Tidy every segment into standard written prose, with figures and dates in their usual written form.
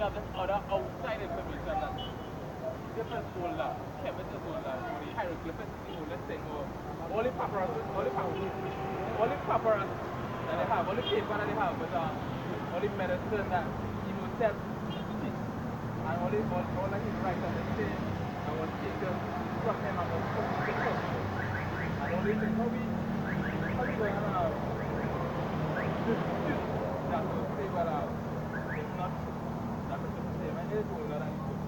have this other outside information that different solar, chemical solar, or the hieroglyphics, let's say, or all the papyrus, all the papyrus that they have, all the paper that they have, but all the medicine that he will tell teach, and all that he writes on the stage, and was taken from him and was put to the hospital. And all these things, how we going to dispute that will say, well, it's not true. That is the same, and it's older than it is.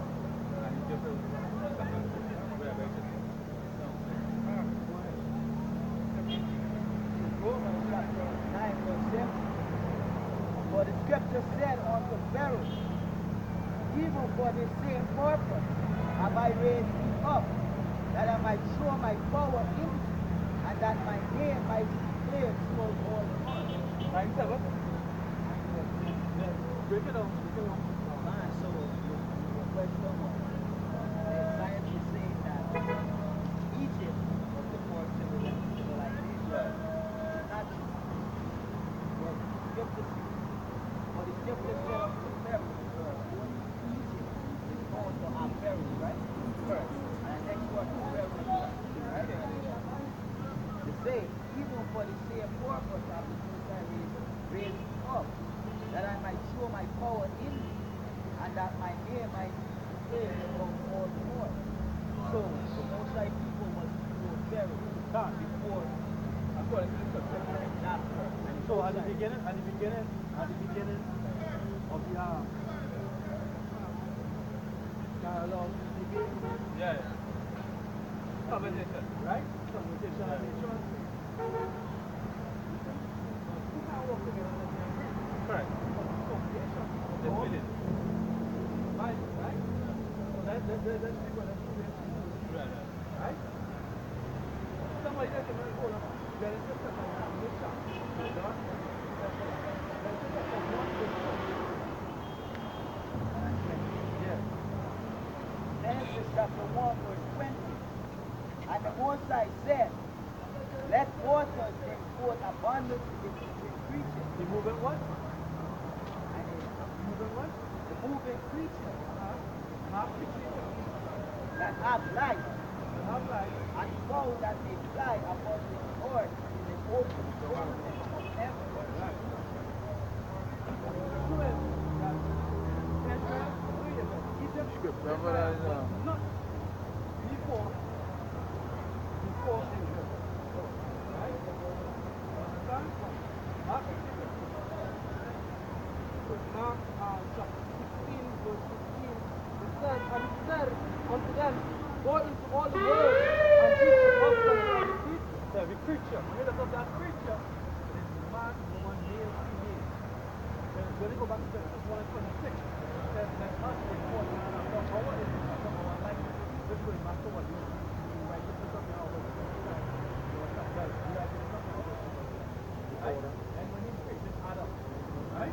And it's just a wherever it is. For the scripture said unto Pharaoh, even for the same purpose have I raised thee up, that I might show my power in thee, and that my name might be declared throughout all the earth. Right, seven? Break it down. So, your question was, scientists say that Egypt was the fourth civilization. It's not true. But the scripture said unto Pharaoh, Egypt is known to our Pharaoh, right? First. And next word to Pharaoh, right? They say, even for the same purpose of the Most High raised up, that I might show my power in thee, and that my name might be declared among all the earth. So, the Most High people was before Pharaoh, before, according to the scripture, after. So at the beginning of the dialogue, Yeah. Conversation. right? Conversation and insurance. Who can work together? Correct. Association. The village. Right? So that's people that do this. Right? Somebody that can go on, there is just a mission. Genesis chapter 1 verse 20. And the Most High said, let waters bring forth abundance to the moving creatures. The moving what? And Moving what? the moving creatures Half creature. that have life, And half life. and fowl that may fly upon the earth in the open firmament of heaven. Scripture, but not before Israel. Right? Understand? Mark chapter 16, verse 15. It says, and he said unto them, go into all the world and teach the gospel to every creature. Made up of that creature is man, woman, male, female. Then when you go back to Genesis 1 and 26, it says, let us make one man after our image, after our likeness. This going back to what you right? This is something else. Right? And when he created Adam, right?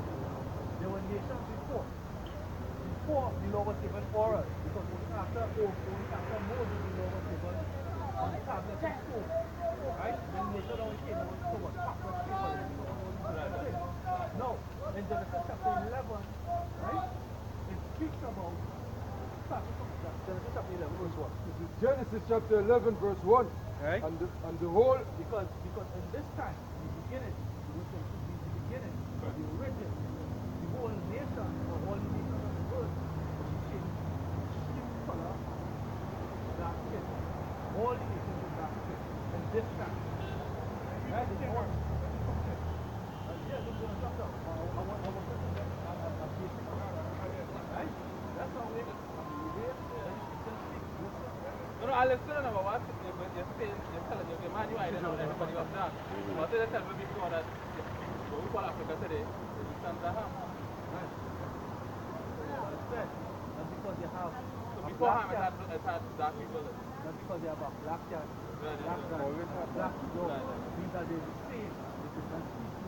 There were nations before. Before the law was given for us. Because only after Moses the law was given on the tablets of stone. Right? Then nation only came on to what? Papyrus paper. No. In Genesis chapter 11, right? It speaks about Genesis chapter 11 verse 1. This is Genesis chapter 11 verse 1. Right? And the whole... Because in this time, in the beginning, it was going to be the beginning, the origin, the whole nation, or all the nations of the world, was changed, skin color, dark skin. All the nations were dark skin. In this time. Right? It's all. Yeah, this is a chapter. I want to a basic. Right? That's how we live. No, I listen to what you're telling me, okay, man, you ain't know anybody of that. But they tell me before that what we call Africa today is the Sahara. Right. That's because you have So before Ham, it had dark people. that's because you have a black cat, Right, black right. rat, black dog. Right, right. These are the same, the different species.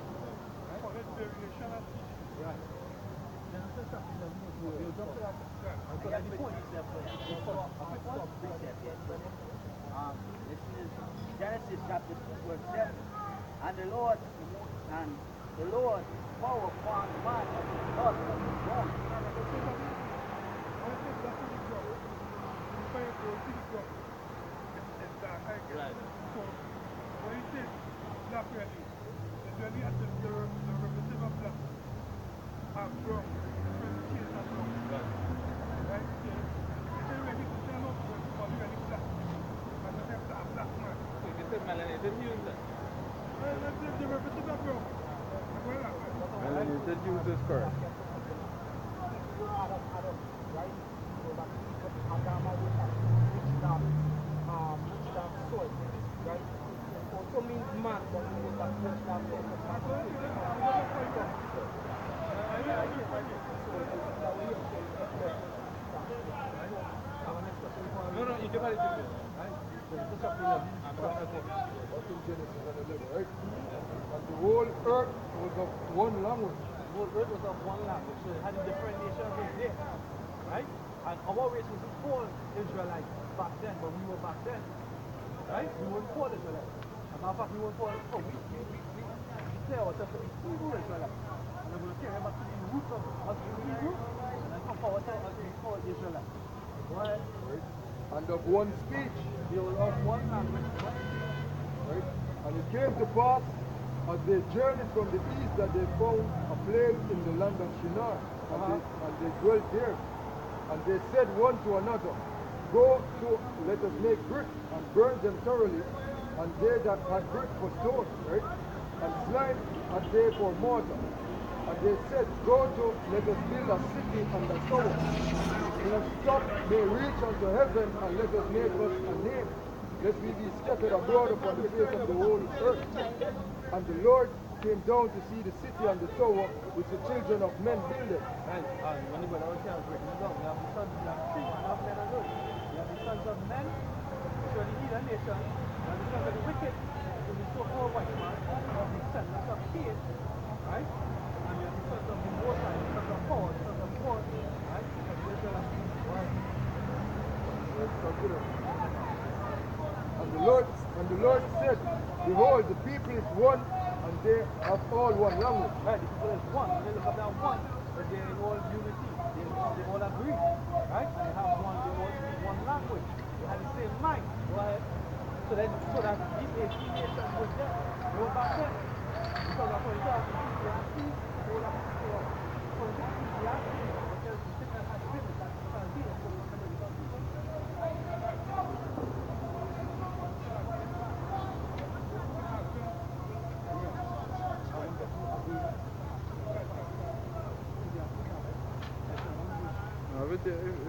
Right? Genesis chapter 11 verse 1. We'll jump to that. I've got the point. This is Genesis chapter 2 verse 7. And the Lord power formed man of the dust of the ground. have grown. Different shades of brown. Right. Right? It's already turned out to be really black. And the next are black man. So you say melanated hues then? Well, let's say the derivative of brown. Well, that way. Melanated hues is correct. Right? So that Adama would have reached that soil. Right? It also means man, but it was that reached that soil. No, you can buy it. Right? So it's chapter 11. What's in Genesis 11, right? And the whole earth was of one language. The whole earth was of one language, so it had different nations in there, right? And our race was called Israelites back then, when we were back then, right? We weren't called Israelites. As a matter of fact, we weren't called, we declare ourselves to be Hebrew Israelites. And we're going to carry back to the roots of us being Hebrew, and then come forward to us being called Israelites. Right? Right? And of one speech. They were of one language, Right? And it came to pass as they journeyed from the east that they found a plain in the land of Shinar, and they dwelt there. And they said one to another, Go to, let us make brick and burn them thoroughly, and they that had brick for stone, right? And slime had they for mortar. And they said, Go to, let us build a city and a tower. Whose top may reach unto heaven, and let us make us a name, lest we be scattered abroad upon the face of the whole earth. And the Lord came down to see the city and the tower which the children of men builded. Right, when you go down here, breaking it down, we have the sons, we have three kinds of men on earth. We have the sons of men, which are the heathen nation, and the sons of the wicked, which is the so-called white man, of the descendants of Cain, right? And we have the sons of the Most High, the sons of Paul, the sons of God, right? Of the Israelites. And the Lord said, Behold, the people is one, and they have all one language. Right, the people is one. When they look at that one, but they're in all unity. They all agree, right? They have one, they all speak one language. They have the same mind. Go ahead. So that these 18 nations was there. They were back then. Because according to Ecclesiastes, they were like, according to Ecclesiastes, it says the sickness has been, that shall be, and so we can really don't do it.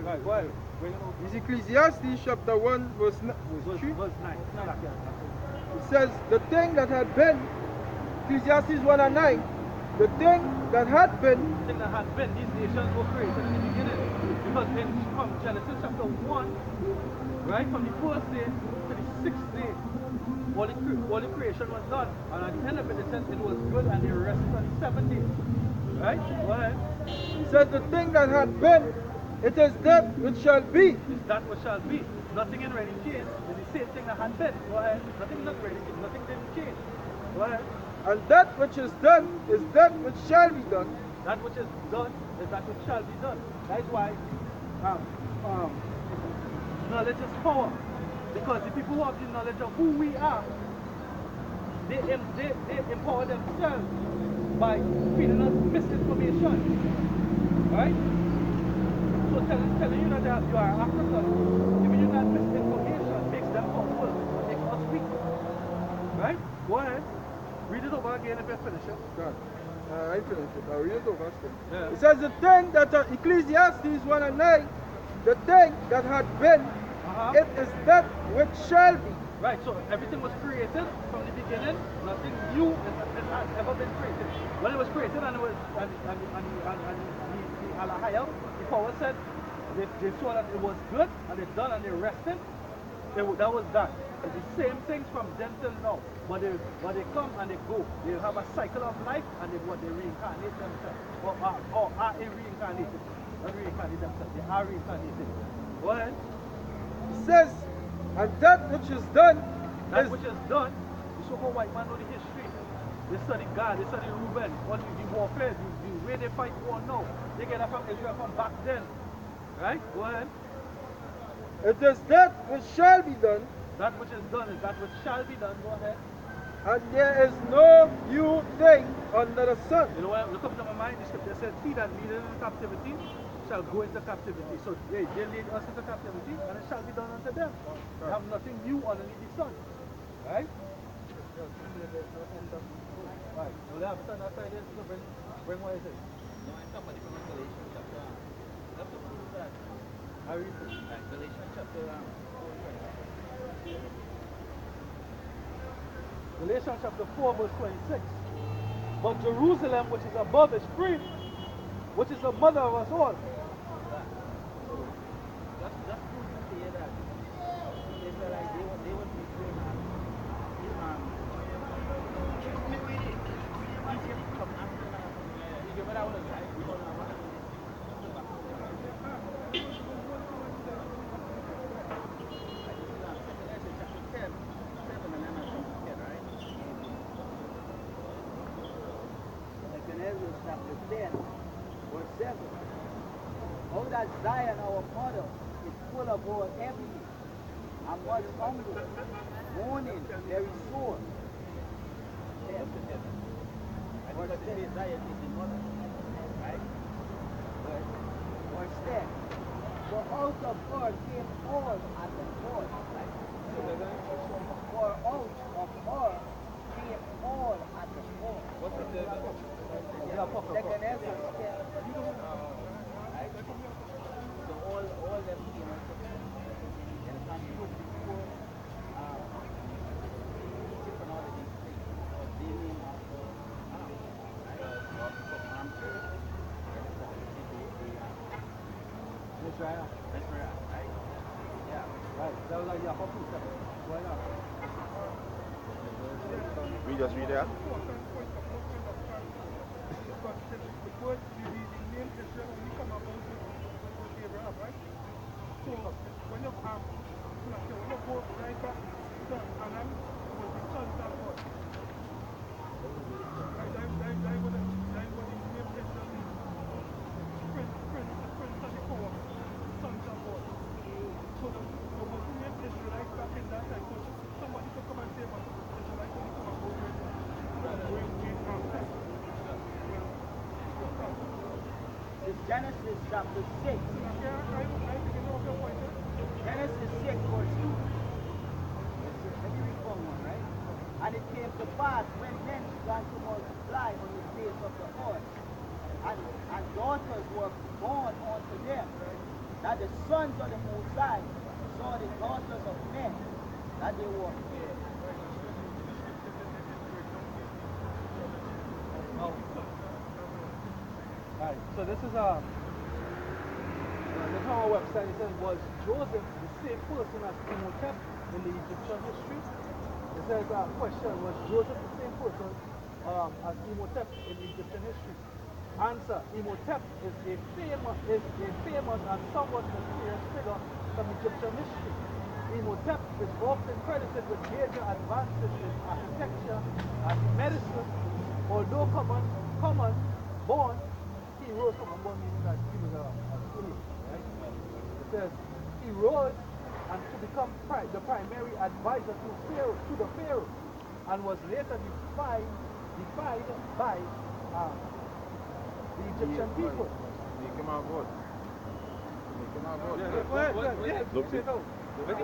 Right, go ahead. It's Ecclesiastes chapter 1 verse 3. Verse 9. It says, the thing that had been, Ecclesiastes 1 and 9, the thing that had been, Thing that had been, these nations were created in the beginning. Because from Genesis chapter 1, right, from the first day to the sixth day, all the creation was done. And at the end of it, it says it was good and they rested on the seventh day. Right? Go ahead. it says, the thing that had been, it is that which shall be. It's that what shall be. Nothing in really changed. It's the same thing that had been. Go ahead. Nothing not really changed. Nothing didn't change. Go ahead. And that which is done is that which shall be done. That which is done is that which shall be done. That's why knowledge is power. Because the people who have the knowledge of who we are, they empower themselves by feeding us misinformation. Right? So telling you that you are African, giving you that misinformation makes them powerful, makes us weak. Right? Go ahead. Read it over again if you finish it. God. I finished it. I read it over still. Yeah. It says the thing that Ecclesiastes 1 and 9, the thing that had been, it is that which shall be. Right, so everything was created from the beginning. Nothing new has ever been created. When it was created and it was the Alahayam, the power said they saw that it was good and they done and they rested. That was done. It's the same things from then till now. But they come and they go. They have a cycle of life and they reincarnate themselves. Or are reincarnated. Not reincarnate themselves. They are reincarnated. Go ahead. It says, and that which is done, That which is done, the so-called white man know the history. They study God, they study Reuben, what the warfare, the way they fight war now. They get that from Israel from back then. Right? Go ahead. it is that which shall be done. That which is done is that which shall be done. Go ahead. and there is no new thing under the sun. You know what? Look up to my mind. The scripture said, "He that leadeth into captivity shall go into captivity." So they lead us into captivity, and it shall be done unto them. They have nothing new underneath the sun, right? Right. So they have to turn outside this to bring what is it? No, I somebody from Galatians chapter. That's the proof that. I read it. Galatians chapter 4. Galatians chapter 4, verse 26. But Jerusalem, which is above, is free, which is the mother of us all. Just proof to say that the Israelites they would be doing Egypt from Africa. Egypt, what I want to say. Chapter 10, verse 7. Oh, that Zion, our mother, is full of all heaviness, and much hunger, mourning, very sore. Verse 10. Zion is the mother, right? Verse 10. For out of her came all at the cross, right? For out of her came all at the cross. What's the Second Ezra 10. Right? So all them came and some people before Egypt and all of these things. They name after Israel. Israel, right? Yeah. Right. That was like Yaakov. Why not? We just read that. Because the name Israel only come about with Abraham, right? So when you go right back to Anan, was the sons of God. That was the name Israel means. Prince of the power, sons of God. So there was the name Israelite back in that time. So somebody could come and say, but Israelite only come about It's Genesis chapter 6. Genesis 6 verse 2. Let me read from one, right? And it came to pass when men began to multiply on the face of the earth, and daughters were born unto them, that the sons of the Most High saw the daughters of men, that they were fair. Right. So this is on our website. It says, was Joseph the same person as Imhotep in the Egyptian history? It says, question, was Joseph the same person as Imhotep in Egyptian history? Answer, Imhotep is a famous and somewhat mysterious figure from Egyptian history. Imhotep is often credited with major advances in architecture and medicine, although born, he rose from among meaning that he was a slave, right? It says he rose and to become the primary advisor to the Pharaoh, and was later defied by the Egyptian people. Make him our God. Make him our God. Yeah, go ahead. Look Say it out. Make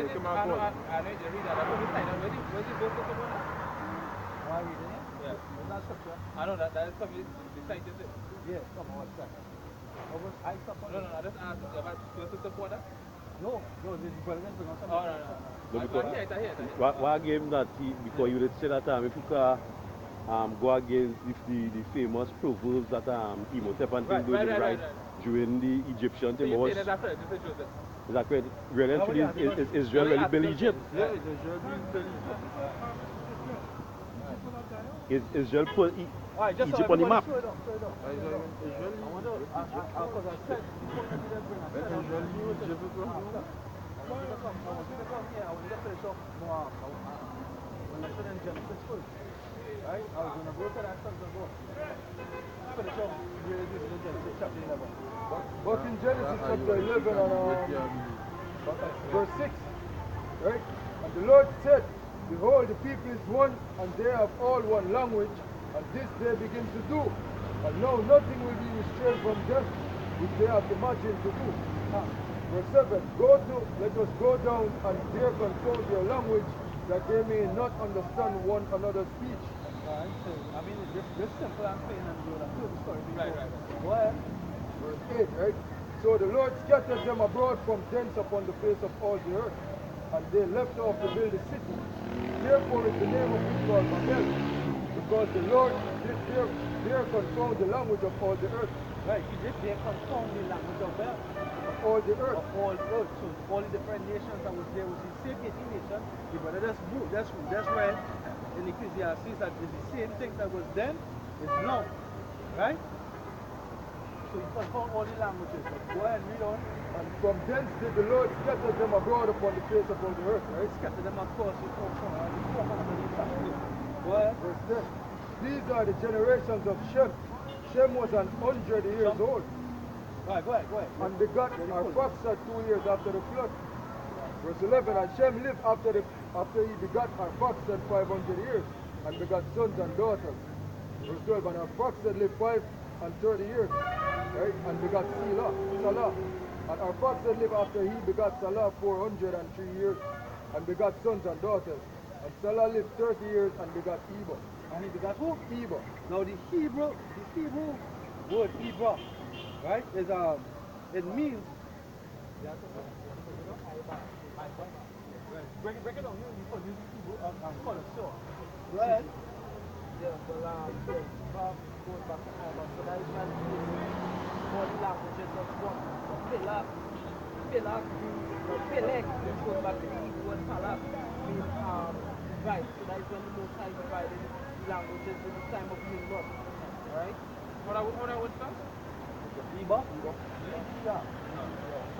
him our God. I need to read that. Where did you go to the one? Why are you reading it? Yeah. It's not scripture. I know that is something the site is it? Yeah, come on, what's that? I stop on No, I just asked about to support that. No, this is Bergen bring on something. Oh, no. No, because I hear it. why game that because you did say that if you can go against if the famous proverbs that Imhotep and things right during the Egyptian So thing you was. say that's correct, this is Joseph. Is that correct? Really, actually, is Israel really belligerent? Yeah, it's Israel being belligerent. Is Israel put Alright, just Egypt so on the map? show it up. I wonder, because I said, before you didn't bring, I said, I want you to come here, I want you to finish up, when I said in Genesis first, right? I was going to go to that sons of God. Finish up, here it is in Genesis chapter 11. But in Genesis chapter 11 and verse 6, right? And the Lord said, Behold, the people is one, and they have all one language, and this they begin to do. And now nothing will be restrained from them, which they have imagined to do. Verse 7, let us go down and there confound their language, that they may not understand one another's speech. Alright, so, I mean, this simple and plain, and you'll have told the story before. Right. Go ahead. Verse 8, right? So the Lord scattered them abroad from thence upon the face of all the earth, and they left off to build a city. Therefore is the name of it called Babel, because the Lord did there confound the language of all the earth. Right, he did there confound the language of them. Of all the earth. Of all earth. So all the different nations that was there was the same 18 nations. The brother that's read in Ecclesiastes that is the same thing that was then is now. Right? So he confound all the languages. Go ahead and read on. And from thence did the Lord scatter them abroad upon the face of all the earth, right? Scatter them across the four corners. Go ahead. Verse 10. These are the generations of Shem. Shem was 100 years old. Right, go ahead. And begot Arphaxad 2 years after the flood. Verse 11. And Shem lived after he begot Arphaxad 500 years, and begot sons and daughters. Verse 12. And Arphaxad lived 530 years, right? And begot Salah. And Arphaxad lived after he begot Salah 403 years, and begot sons and daughters. And Salah lived 30 years and begot Eber. And he begot who? Eber. Now the Hebrew word Eber, right, is it means break it down. You call this Hebrew color sure. Right? Yeah, well, going back to Ivan, so that is not all the languages of one. Peleg, going back to the Hebrew and Salah, mean, right, so that is when the Most High divided languages in the time of Nimrod, right? What I would say? Eber. Yeah.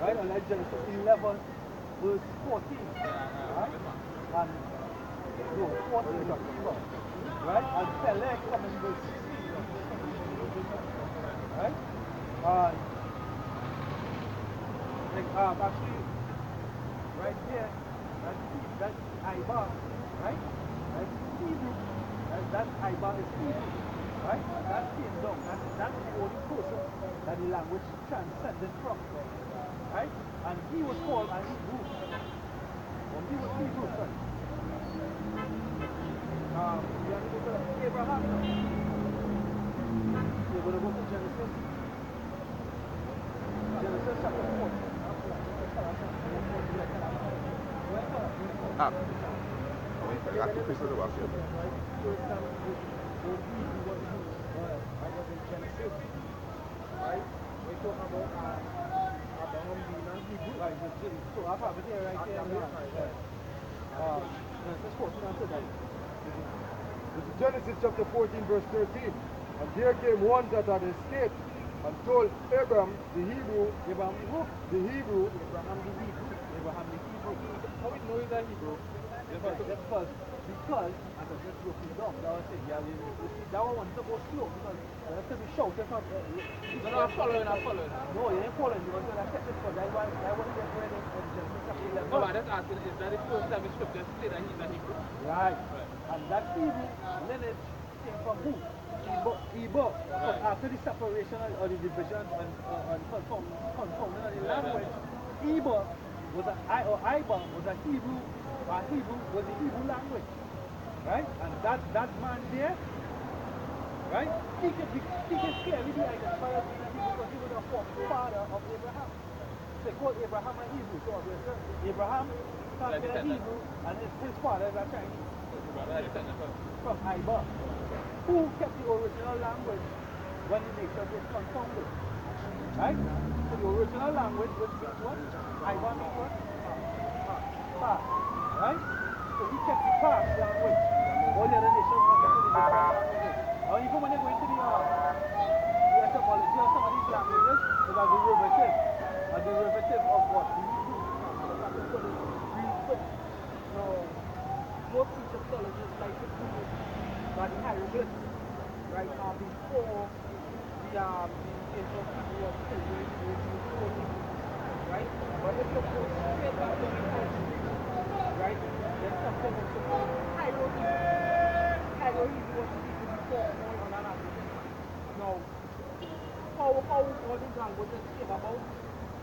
Right? And that's Genesis 11 verse 14. Right? And no, 14 right? And Peleg comes in verse 16. Right? And actually right here, that's Ibar, right? That's Hebrew. That Ibar is Hebrew. Right? And that came down. That's the only person that the language transcended from. Right? And he was called a Hebrew. And he was Hebrew, sorry. We have to go to Abraham. We're going to go to Genesis. Genesis chapter 4. Right? We're talking about Abraham being a Hebrew. Right, so I have it here right here. Genesis 14 and 13. This is Genesis chapter 14, verse 13. And there came one that had escaped, and told Abraham the Hebrew. Abraham the who? The Hebrew. Abraham the Hebrew. Abraham the Hebrew. How we know he's a Hebrew? Because I was just looking down. That was it. Yeah, that one wanted to go slow because I said we shouted from. No, I'm following. No, you ain't following. You want to accept it because I wasn't get ready in Genesis chapter 11. No, I'm just asking, is that the first time in scripture say that he's a Hebrew? Right. And that Hebrew lineage came from who? Eber. Right. After the separation or the division and confounding of the language, Eber was a Hebrew. Hebrew was the Hebrew language. Right? And that man there, right? He can clearly be identified as being a Hebrew because he was the forefather of Abraham. So they call Abraham a Hebrew. So Abraham can't be a Hebrew and his father is a Chinese. From Iber. Who kept the original language when the nation was confounded? Right? So the original language was what? Iber means what? Past. Right? So he kept the past language. All the other nations were kept the different languages. Now even when you go into the etymology of some of these languages, it's a derivative. A derivative of what? The Hebrew. So, most Egyptologists like to prove that the hieroglyphs, right, are before the ancient Hebrew was right? But if you go straight back to the country, right, then something is supposed how all these languages came about.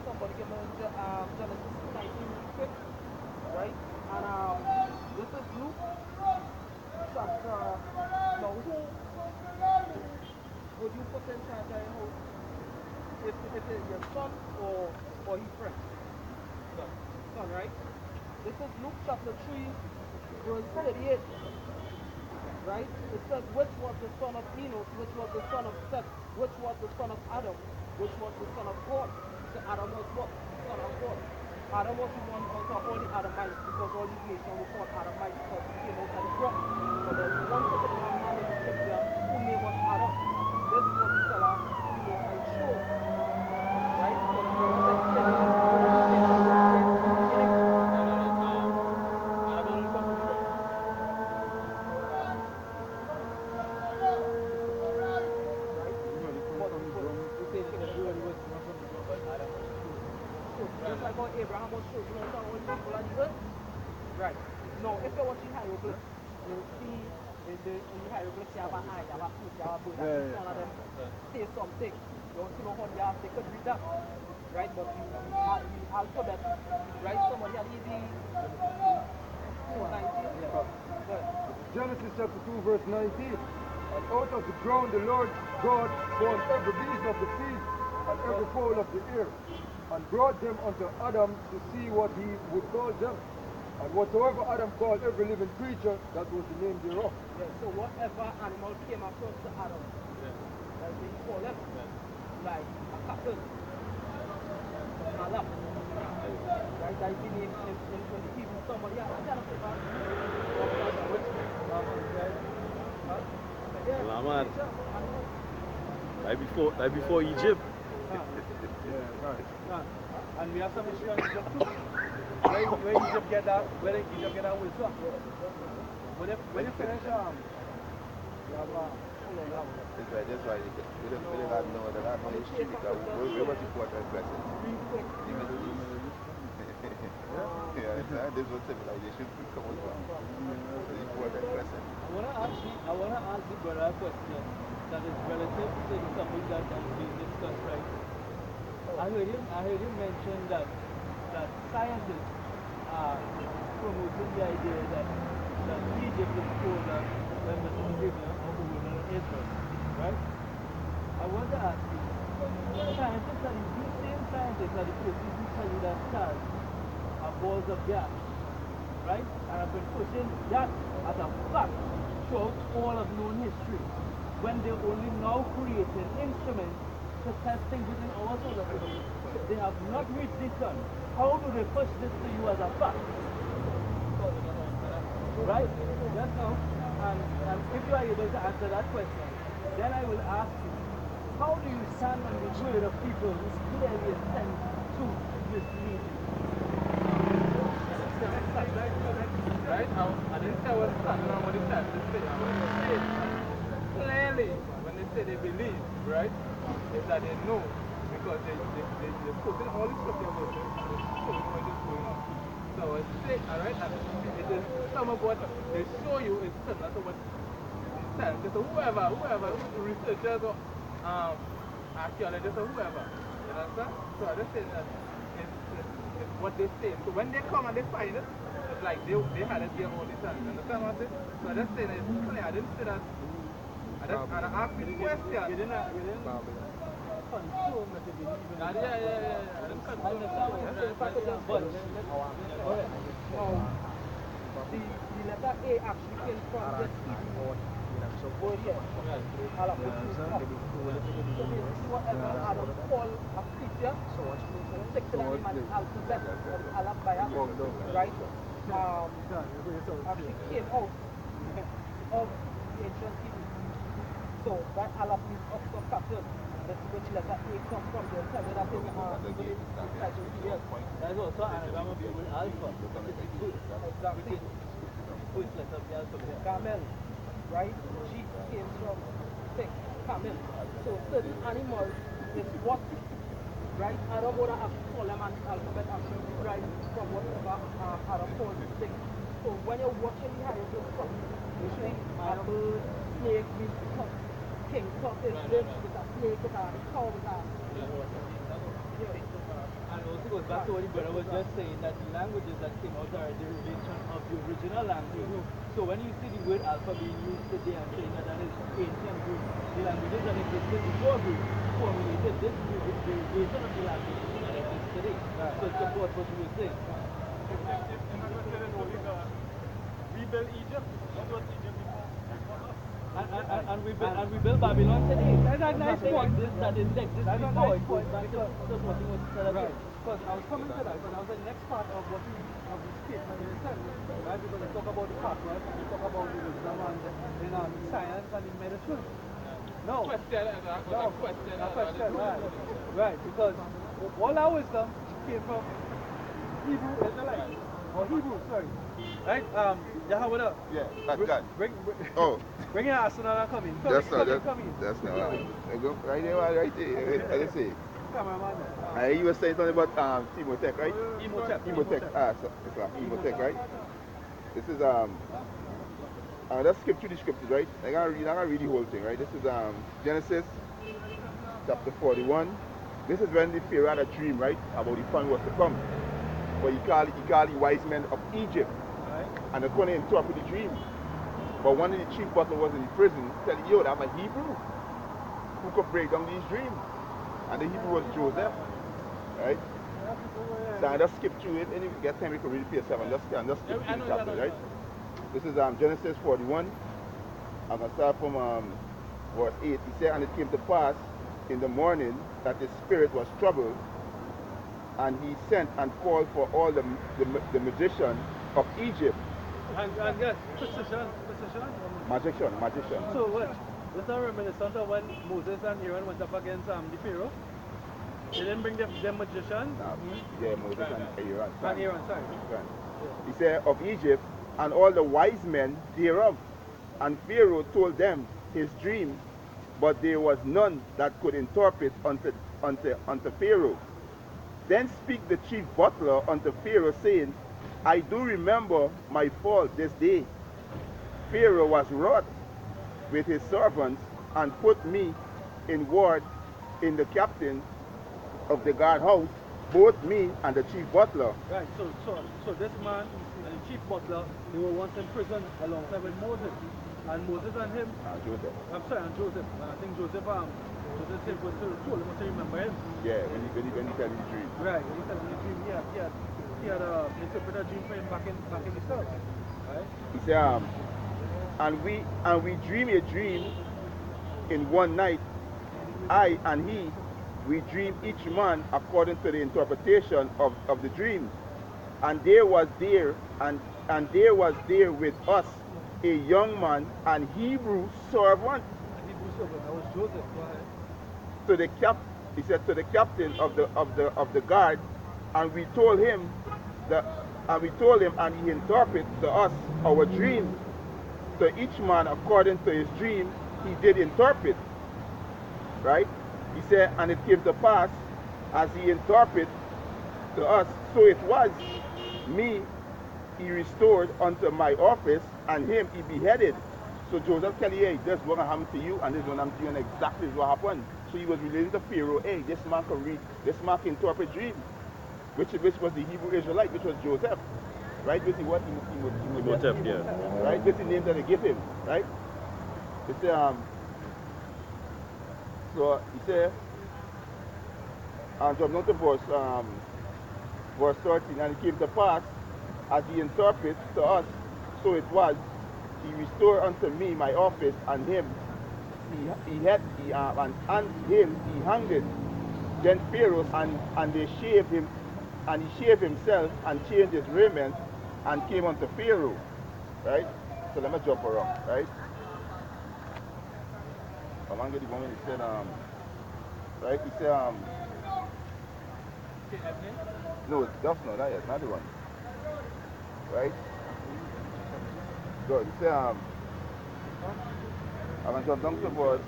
Somebody came in Genesis 19 real quick, right? And this is Luke chapter. Now who would you put in charge of your house? If it's your son or his friend? Son, right? This is Luke chapter 3, verse 38. Right? It says, which was the son of Enos, which was the son of Seth, which was the son of Adam, which was the son of God. So Adam was what? Son of God. Adam was the one out of all the Adamites, because all these nations were called Adamites because he came out of the rock. But there's one particular man in the scripture whose name was Adam. This was the fella who the Most High chose. Right? So the Bible says, killing him, just like how Abraham was chosen out of all people on the earth. Right. Now, if you're watching hieroglyphs, you'll see in the hieroglyphs you have an eye, you have a foot, you have a bird, and each one of them say something. You don't see no how they could read that. Right? But the alphabet, right? Somebody had easy 19. Good. Genesis chapter 2 verse 19. And out of the ground the Lord God formed every beast of the field and every fowl of the air, and brought them unto Adam to see what he would call them. And whatsoever Adam called every living creature, that was the name thereof. Yeah, so whatever animal came across to Adam, that's what he called them. Like a cattle, a lamb. Right, that's the name in the Hebrew. Somebody, yeah, I can't say Well, man. Like before Egypt. Yeah, right. And we have some issue on Egypt too. Where Egypt get that wisdom. When you finish, you have that's why we don't have no other history because we were important present. Yeah, this was civilization come out from. Important present. I wanna ask the brother a question that is relative to the topic that is being discussed right. I heard you mention that scientists are promoting the idea that Egypt is older than Mesopotamia or older than Israel, right? I want to ask you, scientists are these same scientists are the places who tell you that stars are balls of gas, right? And I've been pushing that as a fact throughout all of known history, when they're only now creating instruments to test things within our solar system. They have not reached the sun. How do they push this to you as a fact? Right? That's how. And if you are able to answer that question, then I will ask you, how do you stand on the word of people who clearly intend to mislead you? Right? I didn't say I was standing on what they said. Clearly, when they say they believe, right, is that they know because they put in all the stuff they're working and they show you what is going on. So I say, alright, and it is some of what they show you is similar to what they tell. So whoever, researchers or archaeologists or whoever, you understand? So I just say that it's what they say. So when they come and they find it, it's like they had it there all the time. You understand what I'm saying? So I just say that it's clear. I didn't say that. And I asked the question. You didn't confirm that they believe in it. Yeah. I didn't confirm. I understand what you're saying, but the letter A actually came from this Hebrew word here. Allah, which is up. So basically whatever Adam called a creature, particularly in the alphabet of the Alabaya, right, actually came out of the ancient Hebrew. So that Aleph means of cattle. That's which letter A comes from. They'll tell you that in encyclopedia. There's also an anagram of the word alpha, which is good. Exactly. First letter of the alphabet. Camel, right? G came from thick, camel. So certain animals is what, right? Adam would have called them an alphabet actually derived from whatever Adam called thick. So when you're watching the hieroglyphs, usually a bird, snake means cut. king took his lips with a snake, with a cow, with a... And also goes back to what the brother was just saying, that the languages that came out are a derivation of the original language. So when you see the word alpha being used today and saying that that is ancient Greek, the languages that existed before Greek formulated this derivation of the language that exists today. So it supports what you were saying. Rebuild Egypt. What was Egypt before? And we build Babylon today. That's a nice point. That didn't exist That's a before. nice It point goes back to because what he was celebrating. because I was coming to that, but I was the next part of what we of the statement in itself, right? Because we talk about the pathway, we talk about the wisdom and the science and the medicine. No, Question, no, question, a question, right? Because all our wisdom came from Hebrew Israelites or Hebrew, sorry, right? Yahweh, Yeah, that's God. bring, Oh, bring your arsenal and come in. that's not Come in. that's not right there, right there. What you say? Cameraman. You were saying something about Emotech, right? Emotech. Emotech. It's Emotech, right? This is let's skip through the scriptures, right? I'm gonna read the whole thing, right? This is Genesis chapter 41. This is when the Pharaoh had a dream, right? About the famine was to come. But he called the wise men of Egypt. And they're going to interpret the dream. But one of the chief butler was in the prison telling yo, I'm a Hebrew who could break down these dreams. And the Hebrew was Joseph. Right? So I just skip through it. And if you get time, you can read it for yourself and just skip through the chapter, right? This is Genesis 41. I'm going to start from verse 8. He said, and it came to pass in the morning that his spirit was troubled, and he sent and called for all the magicians of Egypt. And yes, precision. Magician. So what? This is reminiscent of when Moses and Aaron went up against the Pharaoh. They didn't bring them magician. Yeah, Moses and Aaron. And Aaron, sorry. Right. He said of Egypt and all the wise men thereof. And Pharaoh told them his dream, but there was none that could interpret unto Pharaoh. Then speak the chief butler unto Pharaoh, saying, I do remember my fault this day. Pharaoh was wroth with his servants and put me in ward in the captain of the guard house, both me and the chief butler. Right, so this man and the chief butler, they were once in prison alongside with Moses. And Moses and him, Joseph. I'm sorry, and Joseph. I think Joseph said told him to remember him. Yeah, when he tell his dream. Right, when he told him the dream, he had interpreted a dream for him back in the south. Right? He said, and we dream a dream in one night, I and he, we dream each man according to the interpretation of the dream. And there was there with us a young man, an Hebrew servant. That was Joseph. Go ahead. He said to the captain of the guard, and we told him and he interpreted to us our dream. To each man according to his dream he did interpret. Right? He said, and it came to pass as he interpreted to us, so it was. Me he restored unto my office, and him he beheaded. So Joseph tell you, hey, this is what happened to you, and this is what happened to you, and exactly is what happened. So he was relating to Pharaoh, hey, this man can read, this man can interpret dreams, which was the Hebrew Israelite, which was Joseph. Right? With the what? Joseph, yeah. Right? With the name that they give him. Right? He said, so he said, and jump down to verse 13, and it came to pass, as he interpreted to us, so it was. He restored unto me my office, and him he hanged it. Then Pharaoh and they shaved him, and he shaved himself and changed his raiment, and came unto Pharaoh. Right? So let me jump around. Right? I want to get the one when he said right? He said no, that's not that yet, not the one. Right? Good. He said I'm going to jump down to verse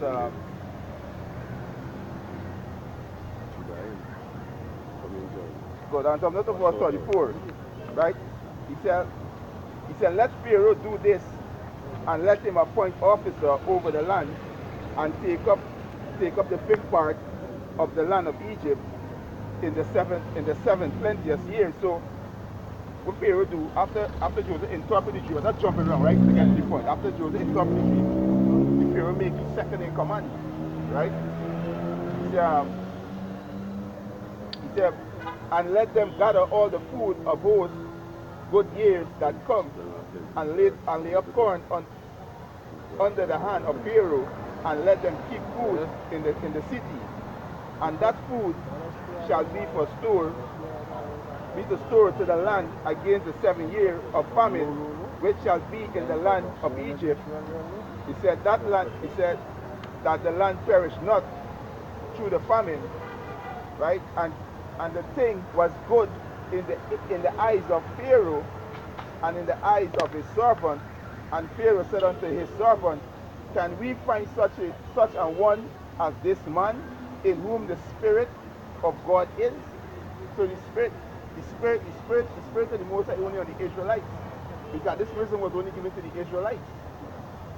good, I'm jump down to verse 34. Right? He said, let Pharaoh do this, and let him appoint officer over the land, and take up the fifth part of the land of Egypt in the seventh plenteous year. So what Pharaoh do after Joseph interpreted the dream? I'm not jumping around, right? To get to the point. After Joseph interpreted the dream, the Pharaoh make his second in command, right? He said, and let them gather all the food of those good years that come, and lay up corn under the hand of Pharaoh, and let them keep food in the city, and that food shall be for store, be to store to the land against the 7 years of famine, which shall be in the land of Egypt. He said that the land perish not through the famine, right? And the thing was good in the eyes of Pharaoh and in the eyes of his servant. And Pharaoh said unto his servant, can we find such a one as this man, in whom the Spirit of God is? So the Spirit of the Most High only on the Israelites, because this wisdom was only given to the Israelites,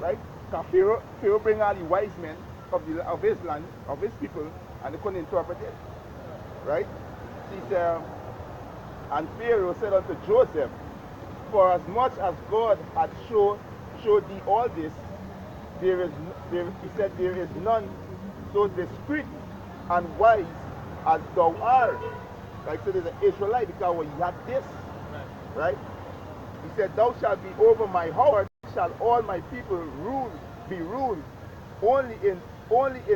right? Because Pharaoh bring all the wise men of his land, of his people, and they couldn't interpret it, right? He said, and Pharaoh said unto Joseph, for as much as God had showed thee all this, he said, there is none so discreet and wise as thou art. Like I said, there's an Israelite, because he had this, right? He said, thou shalt be over my house, shall all my people be ruled. Only in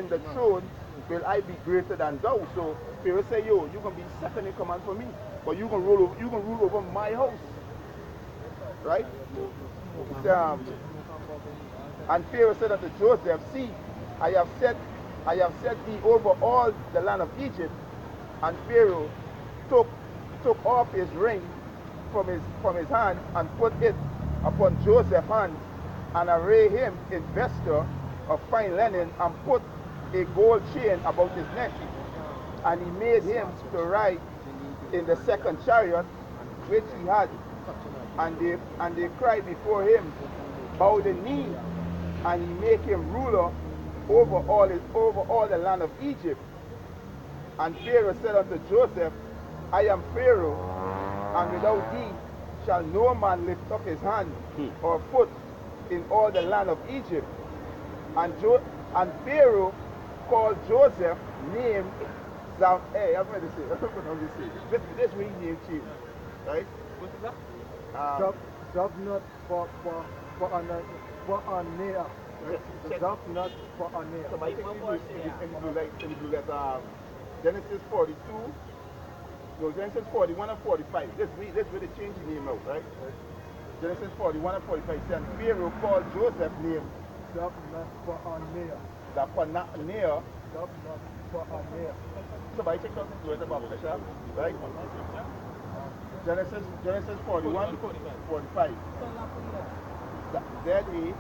the throne will I be greater than thou. So Pharaoh said, yo, you're gonna be second in command for me, but you're gonna rule over my house, right? He said, and Pharaoh said unto Joseph, see, I have set thee over all the land of Egypt. And Pharaoh took off his ring from his hand and put it upon Joseph's hand, and arrayed him in vesture of fine linen, and put a gold chain about his neck. And he made him to ride in the second chariot which he had. And they cried before him, bow the knee, and he made him ruler over all the land of Egypt. And Pharaoh said unto Joseph, I am Pharaoh, and without thee shall no man lift up his hand or foot in all the land of Egypt. And Pharaoh called Joseph name hey, I'm going to say, this way he named changed, right? What's that? Not for Anea. Not for Anea. So I think in the blue letter, Genesis 42, no, Genesis 41 and 45. Let's where they change the name out, right? Genesis 41 and 45 says, Pharaoh called Joseph name Not for Anea. that for not near. Not for Anea. So I check out the word about Pesha, right? Genesis 41, 45. Z-A-P-H.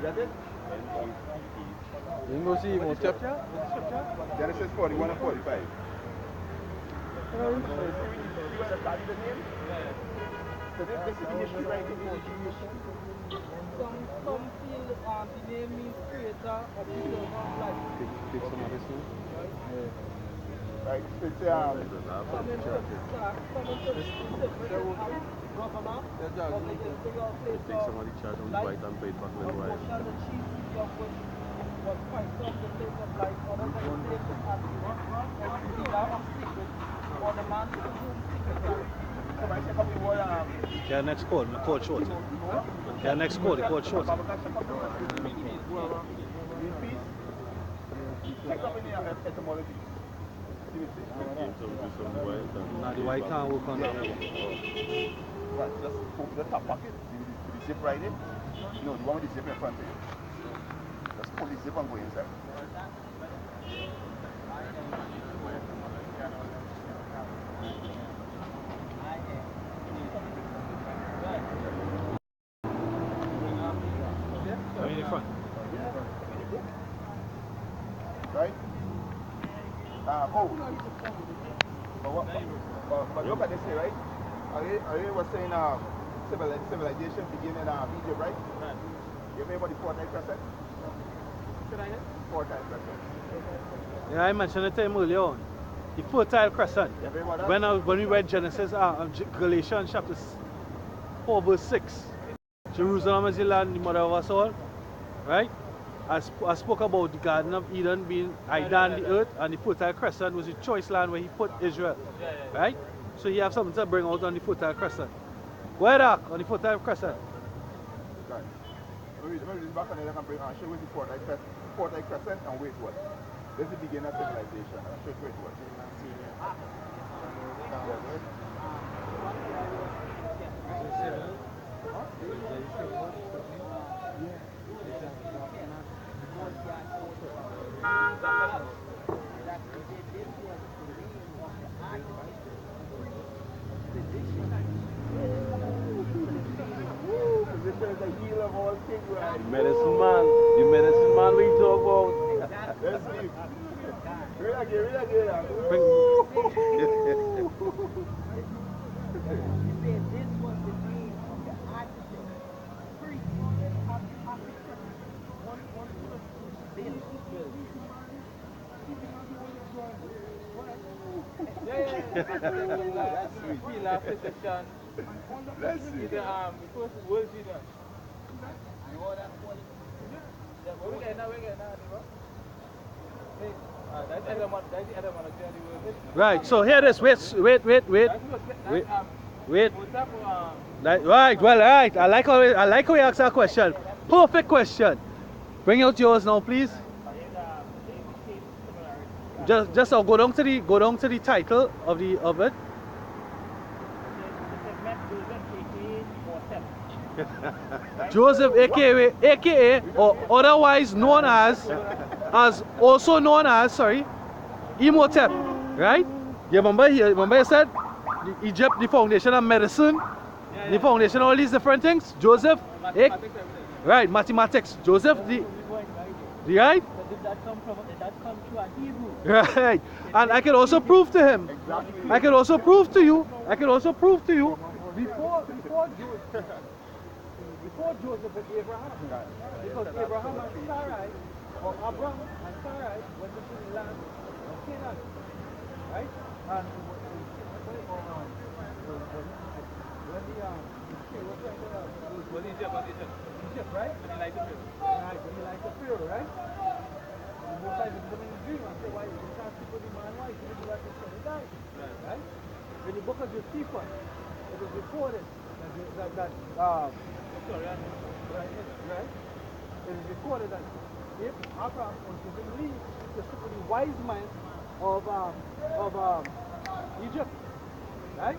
That's it? You can go see more scripture? Genesis 41 and 45. You want to study the name? So this is the history right here. Some feel the name means creator of the silver of life. Take some of this one. Right, it's Some interpretation as governor, but they just figure out place Take some of the chart and bite and pay it back when the chief city of which was quite some the place of life, other than the place of Africa, and the leader of secrets, or the man to whom secrets are. Yeah, next code short. Yeah, next code short. Check up in the etymology. Now the white can't work on that. Right, just open the top pocket. The zip right in. No, the one with the zip in front of you. Just pull the zip and go inside. I'm in the front. Right? farmhouse. But look at this here, right? Ariel was saying civilization began in Egypt, right? Right. You remember the Fortnite Crescent? Should I hear? Fortnite Crescent. Yeah, I mentioned it to him earlier on. The Fertile Crescent. You remember that? When we read Genesis, Galatians chapter 4 verse 6. Jerusalem is the land, the mother of us all. Right? I spoke about the Garden of Eden being hidden the earth, and the Fertile Crescent was the choice land where he put Israel. Right? So you have something to bring out on the Fertile Crescent. Go ahead, Doc, on the Fertile Crescent. Right. Let me read back on it. I can bring show you the Fortnite Crescent and wait what? This is the beginning of civilization. I'll show you wait what. Medicine man, the medicine man we talk about. Let's see. Read again. He said this was the name of the architect, priest, and architect. One Let's see. The first world leader. We're getting now. That's the other one. Right, so here it is. Wait. Right, well, right. I like how you ask that question. Perfect question. Bring out yours now, please. Just go down to the title of it. Joseph, aka or otherwise known as Imhotep, right? You remember you said Egypt, the foundation of medicine, the foundation of all these different things. Joseph, right? Mathematics. Joseph, the right? that come through a Hebrew. Right. And I can also prove to him. I can also prove to you. Before Joseph was Abraham. Because Abraham and Sarai, or Abraham and Sarai, went to the land of Canaan. Right? And when Egypt, right? And he liked the film. Right, when he liked the Pharaoh, right? And most times he come in his dream and say, why you can't sleep with the man wife? You need to let his son die. Right? In the book of Josephus, it was recorded that right? It is recorded that if Abraham was given leave to sit with the wise men of Egypt, right?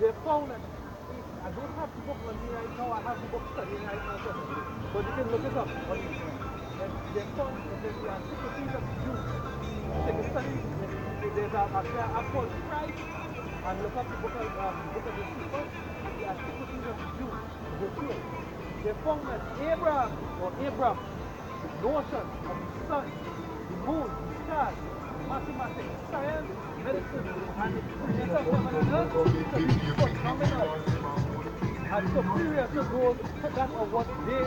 They found that I don't have the book with me right now. I have the book studying right now, but you can look it up on the internet. And they found that there's the antiquities of the Jews. So you can study. There's a app called Scribe, and look up the book of Josephus, the antiquities of the Jews. They found that Abram, the notion of the sun, the moon, the stars, mathematics, science, medicine, and the creator of heaven and earth is phenomenal and superior to those that are what they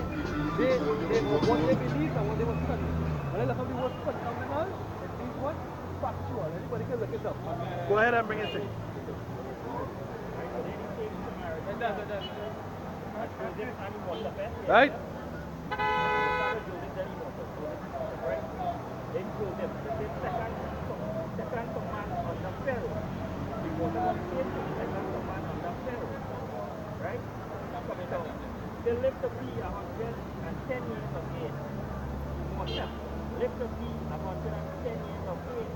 believe and what they were studying. When I look at the word phenomenal, it means what? Factual. Anybody can look it up. Go ahead and bring it in. Right? Second command under Pharaoh. The water was second command under Pharaoh. Right? So they lived to be 110 years of age. Moshe lived to be 110 years of age.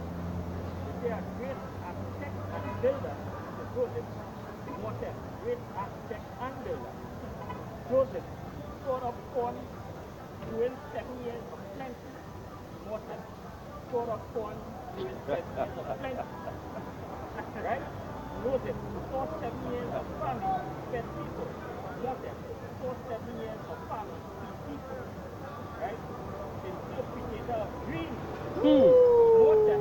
They are great architect and builder. Joseph, Moshe, great architect and builder. Joseph, sort of corn, during 7 years of plenty. Moshe, sort of corn, during 7 years of plenty. Right? Joseph, for 7 years of famine, fed people. Moshe, for 7 years of famine, feed people. Right? The interpreter of dreams. Moshe,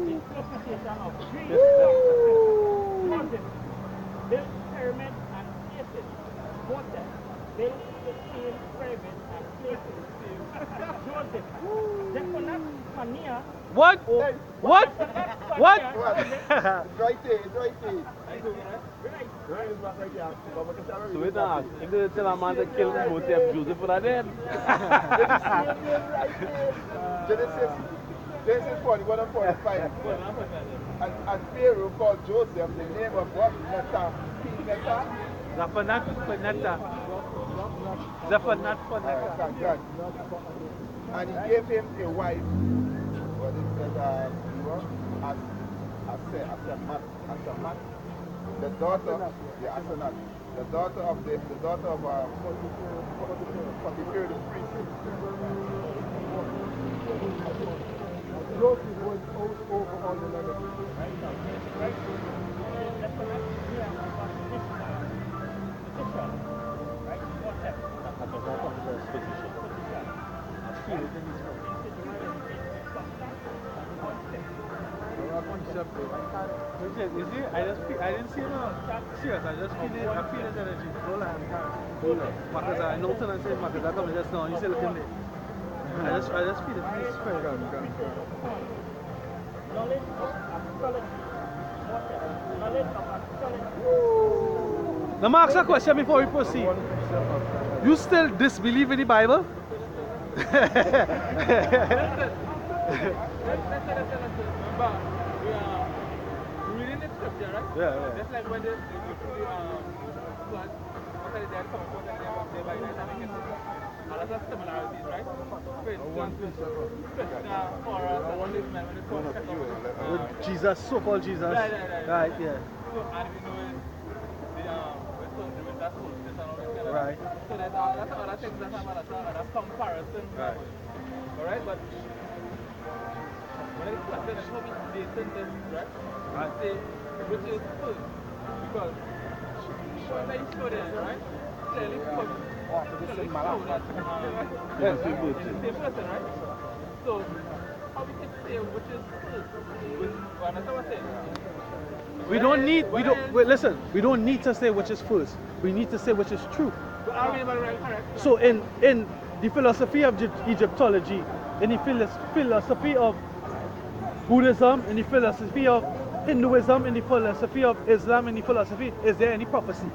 the association of three Joseph built pyramids and places. Moses built the same pyramids and places. Joseph, Zephaniah. What? What? What? It's right there, it's right there. So we don't ask. If they tell a man to kill Joseph, Joseph would have dead. Genesis 41 and 45. And Pharaoh called Joseph the name of what? Netta. King Netta? Zephaniah. And he gave him a wife. What is that? Asemat. The daughter, Asenat. The daughter of Potiphar the priest. Joseph was out over all the land of Israel. Right? Right? You see, I didn't see no serious. I just feel it. I feel his energy. Because I know and say Marcus, I come just now. You say look in there. I just feel it. It's very good. Knowledge of astrology. Knowledge of astrology. Now, ask a question before we proceed. You still disbelieve in the Bible? Let's we are reading the scripture, right? Yeah. Just like when the flood, what are they coming from the by night and again. A lot of similarities, right? For instance, forest and all these men when they come With Jesus, so-called Jesus. Right, yeah. So, and we know the that's solstice and all this kind of Right. So there's lots of other things that have other comparisons. Right. Alright, but when it's question is how we dating this, right? Right. Say, which is first. Because when I show there, right? Clearly show that Yeah, it's it's the same person, right? So how we can say which is first? You understand what I'm saying? Listen, we don't need to say which is first. We need to say which is true. But I mean, right, correct. So in the philosophy of Egyptology, in the philosophy of Buddhism, in the philosophy of Hinduism, in the philosophy of Islam, in the philosophy, is there any prophecy?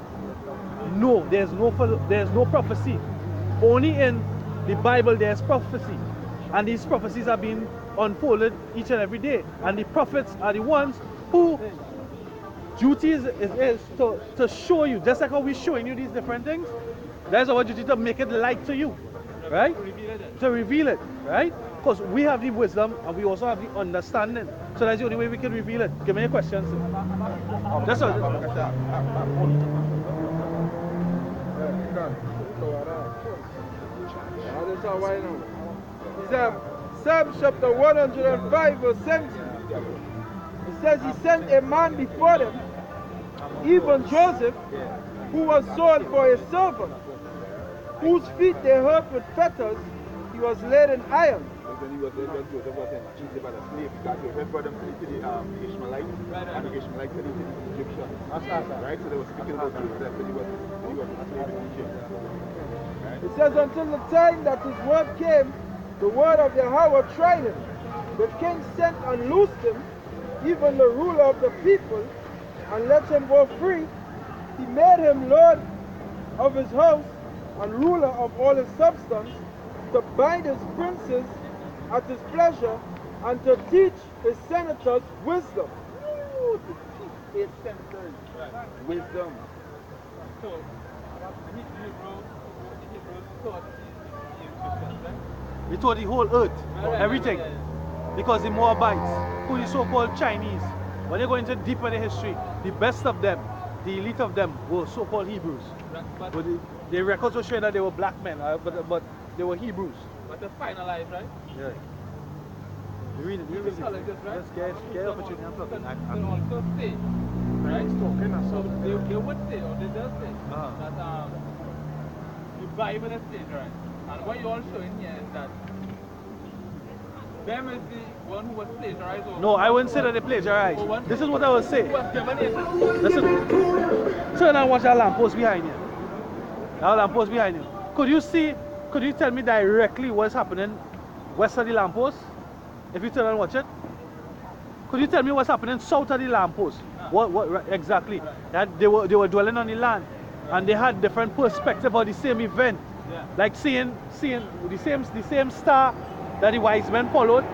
No, there's no prophecy. Only in the Bible there's prophecy. And these prophecies are being unfolded each and every day. And the prophets are the ones who duty is to show you, just like how we're showing you these different things. That's our duty, to make it light to you, right? To reveal it, right? Because we have the wisdom and we also have the understanding. So that's the only way we can reveal it. Give me a question, sir. That's all. Psalm chapter 105 verse 17. It says he sent a man before them, even Joseph, who was sold for a servant, whose feet they hurt with fetters, he was laid in iron. When he was Joseph was in Egypt as a slave, because he referred them to the Ishmaelites, and the Ishmaelites to the Egyptians. Right? So they were speaking about Joseph when he was a slave in Egypt. Right? It says until the time that his word came, the word of Yahweh tried him. The king sent and loosed him, even the ruler of the people, and let him go free. He made him lord of his house and ruler of all his substance, to bind his princes at his pleasure, and to teach his senators wisdom. To teach his senators wisdom. So, the Hebrews taught the Egyptians, right? We taught the whole earth, everything. Because the Moabites, who is so-called Chinese, when you go into deeper the history, the best of them, the elite of them, were so-called Hebrews. But the records were showing that they were black men, but they were Hebrews. But to finalize, right? Yeah. You read it, Right? Let's get opportunity. I'm talking. Can also say, right? So they would say, or they does say, that the Bible is stage, right? And what you're all showing here is that them is the one who was plagiarized. Or No, I wouldn't say that they plagiarized. or one This is what I would say. who was germinated. Listen, turn and watch that lamppost behind you. That lamppost behind you. Could you tell me directly what's happening west of the lamppost? If you turn and watch it? Could you tell me what's happening south of the lamppost? What exactly? That they were dwelling on the land and they had different perspective of the same event. Yeah. Like seeing the same star that the wise men followed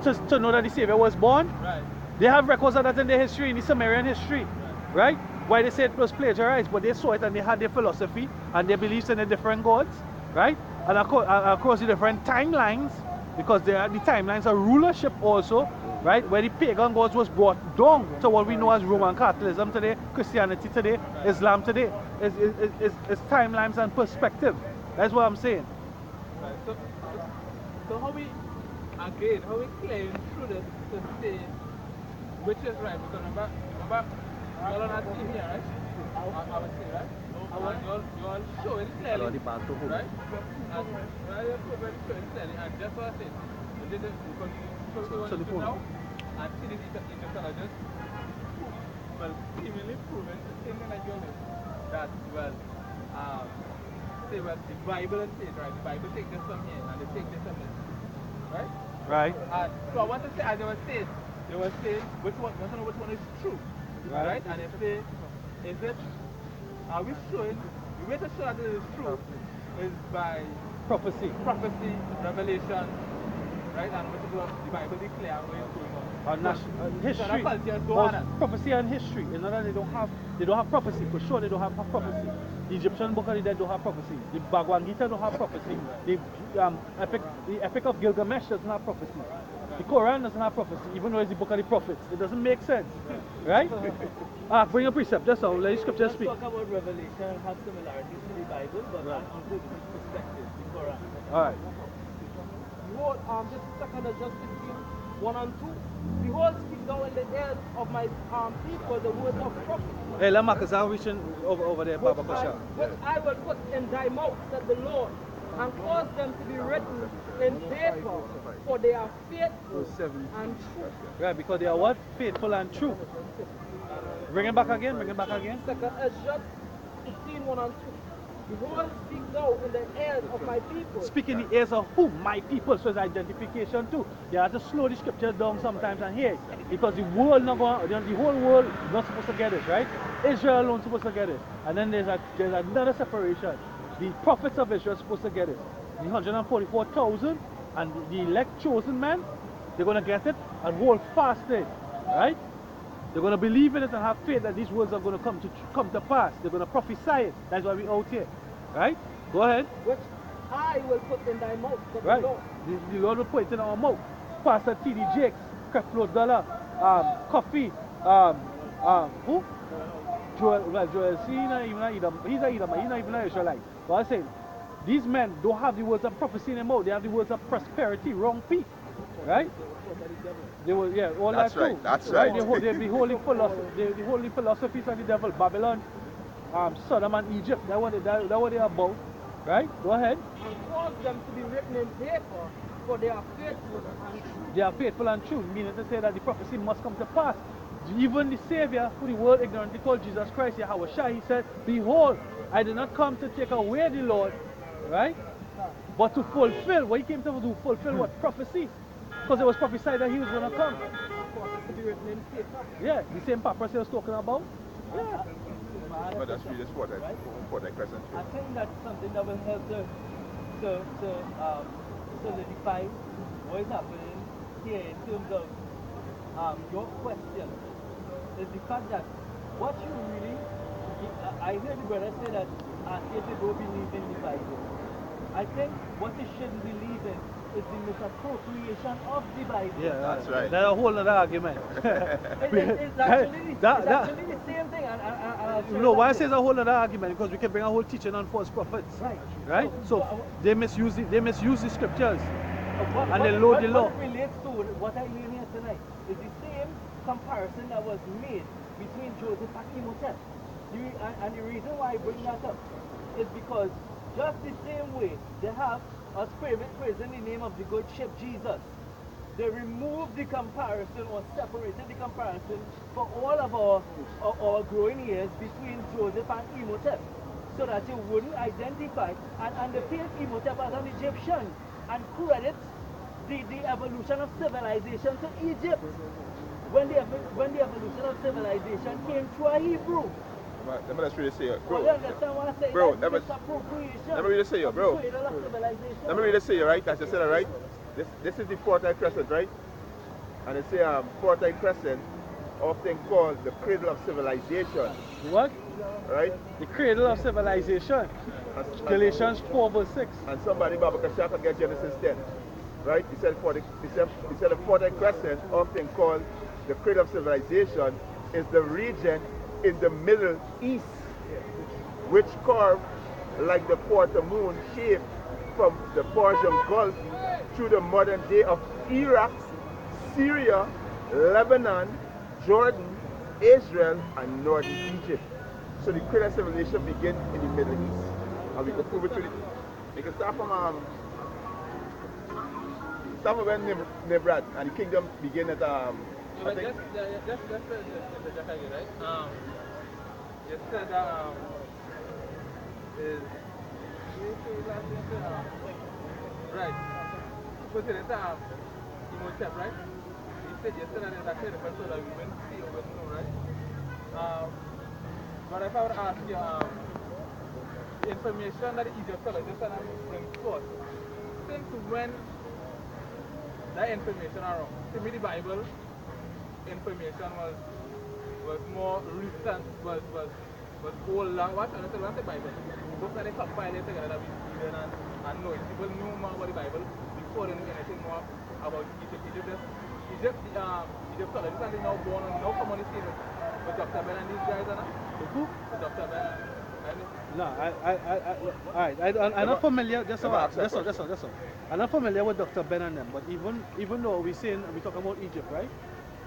to know that the Savior was born. Right. They have records of that in their history, in the Sumerian history, right? Why they say it was plagiarized, but they saw it and they had their philosophy and their beliefs in the different gods, right? And across the different timelines, because the timelines of rulership also, right? Where the pagan gods was brought down to what we know as Roman Catholicism today, Christianity today, Islam today, is timelines and perspective. That's what I'm saying. Right. So how we claim through this to say which is right? Because remember you're on our team here, right? I would say, right? You're showing clearly, right? And you're showing clearly, and just what I said, this is because you go now and see this intelligence, well, seemingly proven the same thing like you're doing, that, well, say, well, the Bible and say, right? The Bible take this from here, and they take this from here, right? Right. And so I want to say, as they were saying which one is true, right? And if they, are we showing, the way to show that it is true is by Prophecy. revelation, right? And what the Bible declare where it's going on. History. Prophecy and history. You know that they don't have prophecy. For sure they don't have prophecy. The Egyptian Book of the Dead don't have prophecy. The Bhagavad Gita don't have prophecy. The Epic of Gilgamesh doesn't have prophecy. The Quran doesn't have prophecy, even though it's the book of the prophets. It doesn't make sense. Right? Bring a precept. Just so let the scripture speak. Let's talk about Revelation have similarities to the Bible, but on a different perspective, the Quran. Alright. Behold, just a second, just between 1 and 2. Behold, speak thou in the ears of my people the words of prophecy. Hey, Lamarcus, I'm reaching over there, Baba Pasha. Which I will put in thy mouth, said the Lord, and cause them to be written in paper, for they are faithful and true. Right, because they are what? Faithful and true. Bring it back again, Second Ezra 15, 1 and 2. Behold, speak thou in the ears of my people. Speak in the ears of who? My people. So it's identification too. You have to slow the scripture down sometimes and hear it. Because the world not going, the whole world is not supposed to get it, right? Israel alone is supposed to get it. And then there's another separation. The prophets of Israel are supposed to get it. The 144,000 and the elect chosen men, they're going to get it and hold fast to it, right? They're going to believe in it and have faith that these words are going to come to pass. They're going to prophesy it. That's why we're out here. Right? Go ahead. Which I will put in thy mouth. Right. The Lord will put it in our mouth. Pastor T.D. Jakes, Creflo Dollar, Coffee, who? Joel C. He's not even an Israelite. But I'm saying, these men don't have the words of prophecy in their mouth. They have the words of prosperity, wrong peak. Right? They were, yeah, all That's that right, too. that's right. The holy philosophies of the devil, Babylon, Sodom and Egypt. That's what they're about. Right? Go ahead. And cause them to be written in paper, for they are faithful and true. They are faithful and true, meaning to say that the prophecy must come to pass. Even the Savior, who the world ignorantly called Jesus Christ, Yahweh Shai, he said, behold, I did not come to take away the Lord, right? But to fulfill, what he came to do, fulfill what? Prophecy. Because it was prophesied that he was going to come. To be written in paper. Yeah, the same prophecy I was talking about. Yeah. But that's really for that crescent. I think that's something that will help to solidify what is happening here in terms of your question. Is the fact that what you really, I heard the brother say that if you don't believe in the Bible, I think what you shouldn't believe in is the misappropriation of the Bible. Yeah, that's right. That's a whole other argument. It's actually the same thing. No, why I say it's a whole other argument? Because we can bring a whole teaching on false prophets. Right? So they misuse the scriptures. And they load the law. What relates to what I learned here tonight is the same comparison that was made between Joseph and Imhotep. And the reason why I bring that up is because just the same way they have us praising the name of the good ship Jesus, they removed the comparison or separated the comparison for all of our growing years between Joseph and Imhotep, so that you wouldn't identify and they paint Imhotep as an Egyptian and credit the evolution of civilization to Egypt when the evolution of civilization came through a Hebrew. Let me just really say it, bro. You understand what I say? Bro, That's misappropriation. let me really say it, bro. Cradle of civilization. Let me really say it, right? As you said it, right? This is the Fortile Crescent, right? And they say Fortile Crescent, often called the cradle of civilization. What? Right? The cradle of civilization. Galatians 4 verse 6. And somebody, Baba Kashaka, get Genesis 10. Right? He said the Fortile Crescent, often called the cradle of civilization, is the region in the Middle East, which carved like the quarter moon shape from the Persian Gulf through the modern day of Iraq, Syria, Lebanon, Jordan, Israel, and northern Egypt. So the cradle of civilization begins in the Middle East. And we can prove it to we can start from when Nimrod and the kingdom began at I think. Just again, right? You said is right. Put it in Imhotep, right? You said yesterday that there's actually the person that we went to see or went to, right? But if I would ask you, the information that the Egyptologists bring forth, since when that information around? To me, the Bible information was more recent, was older. What the Bible? Books that they compiled together that we read and know it. People knew more about the Bible before they knew anything more about Egypt. Egyptologists are now born on now come on the scene with Dr. Ben and these guys, Who? with Dr. Ben and No, alright. I'm not familiar. That's all. I'm not familiar with Dr. Ben and them. But even though we're talking about Egypt, right?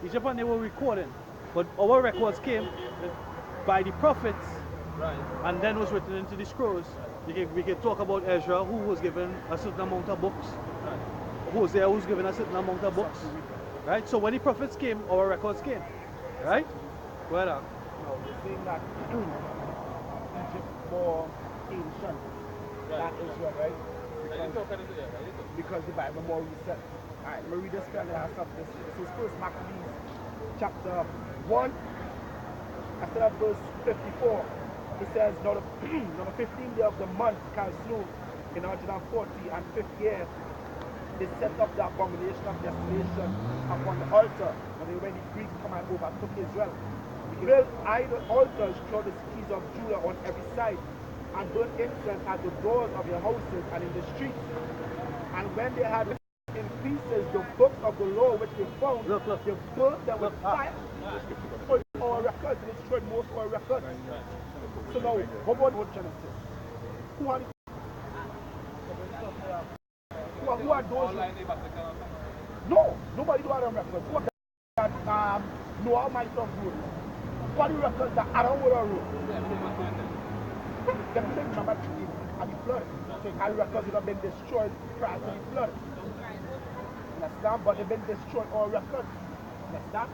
Egypt and they were recording, but our records came by the prophets, right, and then was written into the scrolls. We can talk about Ezra, who was given a certain amount of books. right. Hosea, who's given a certain amount of books. Right. So when the prophets came, our records came. Right. Well, No, you're saying that Egypt more ancient than Israel, right? Because the Bible more recent. Alright, let me read this kind of stuff. This is First Maccabees chapter 1. I said at verse 54. It says, now the 15th day of the month, Caslu, in 140 and 5th year, they set up the abomination of desolation upon the altar when the Greeks come and overtook Israel. They built idol altars throughout the cities of Judah on every side, and burnt incense at the doors of their houses and in the streets. And when they had in pieces the books of the law which they found, they burnt them with fire. For our records, they destroyed most of our records. So now, what about Genesis? Who are those? No, nobody do Adam records. Who are that Noah might have wrote? What are the records that Adam would have wrote? Them things remember and the flood. So our records would have been destroyed prior to the flood. Understand? But they've been destroyed all records. Understand?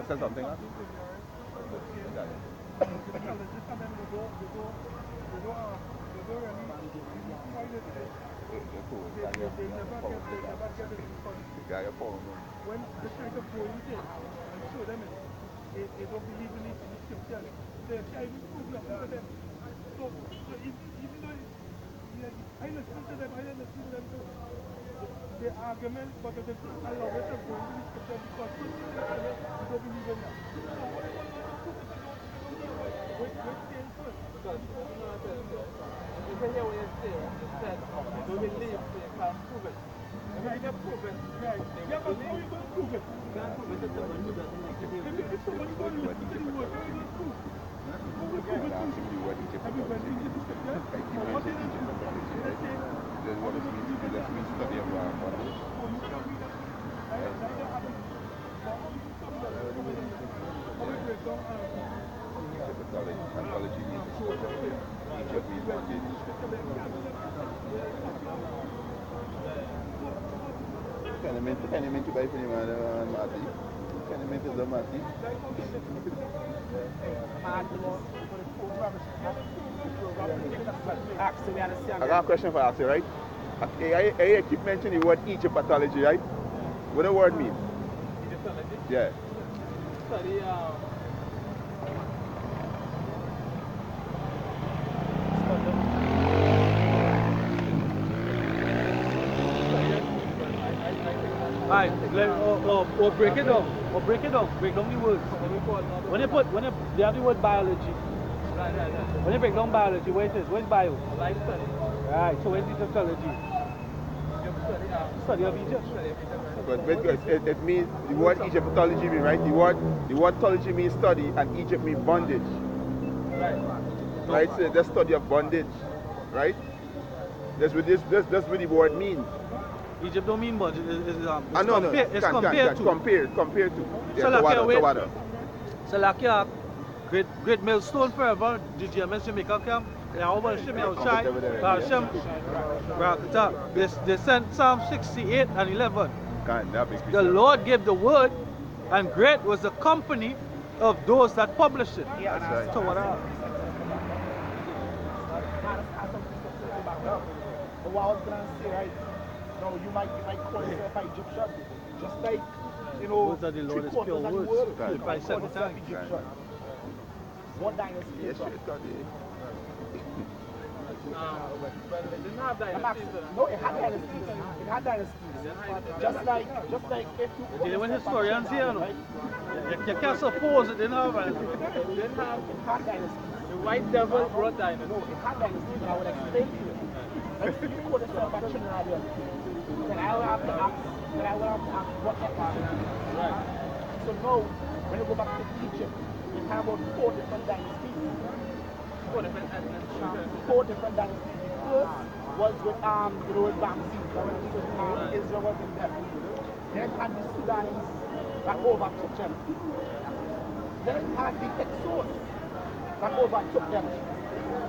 Say something, huh? When the try to go in there and show them it, they don't believe in it in the scripture. They try to prove it to them. So even though I listen to them too. The argument, but they allow it to go into the scripture because they don't believe in that. So what do you want to prove it? Which came first? Because you know what I'm saying? You can hear what you're saying. You said, you don't believe, so you can't prove it. Right, that's proven. Right. Yeah, but how you going to prove it? You can't prove it to someone who doesn't like it. If somebody going to look at the word, how you prove? How will prove it? Asking you what Egypt Have you went into the scripture? Like you mentioned Egypt mythology, right? Then what does it mean? That's mean study of bondage. Mythology means the study of Egypt means bondage. Tenement tu baik punya mana mati. Tenement tu dah mati. I got a question for Axel, right? I keep mentioning the word Egyptology, right? What the word mean? Egyptology? Yeah. Study, Alright, or break it down. Or break it down. Break down the words. When they have the word biology. Right. When you break down biology, where it is? Where's bio? Life study. Right, so where's Egyptology? Egypt study, Study of Egypt. study of Egypt. But it means the word Egyptology mean, right? The word "tology" means study and Egypt means bondage. Right. Right? So the study of bondage, right? That's what the word means. Egypt don't mean much. It's Compared to. Yeah, so like yeah, great millstone forever. Did you mention Jamaica camp? Yeah, over Shimmy outside. They sent Psalm 68 and 11. The Lord gave the word, and great was the company of those that published it. That's right. So what else? But what I was gonna say, right? No, you might call yourself an Egyptian, just like Words of the Lord is pure words. You By might call 7 yourself times. Egyptian. What dynasty? Yes, is that? sure, But it didn't have dynasties. No, it had dynasties. It had dynasties. Just like if you. They were historians here, no? You can't suppose it didn't have It didn't have It had dynasties. the white devil brought dynasty. No, it had dynasties. I would explain to you. If you call yourself a Trinidadian, then I will have to ask. What ethnicity. Right. So now, when you go back to Egypt, you have about 4 different dynasties. 4 different ethnicities. 4 different dynasties. The first was with with Ramses. That was because Israel was in them. Then had the Sudanese that overtook them. Then had the Hyksos that overtook them.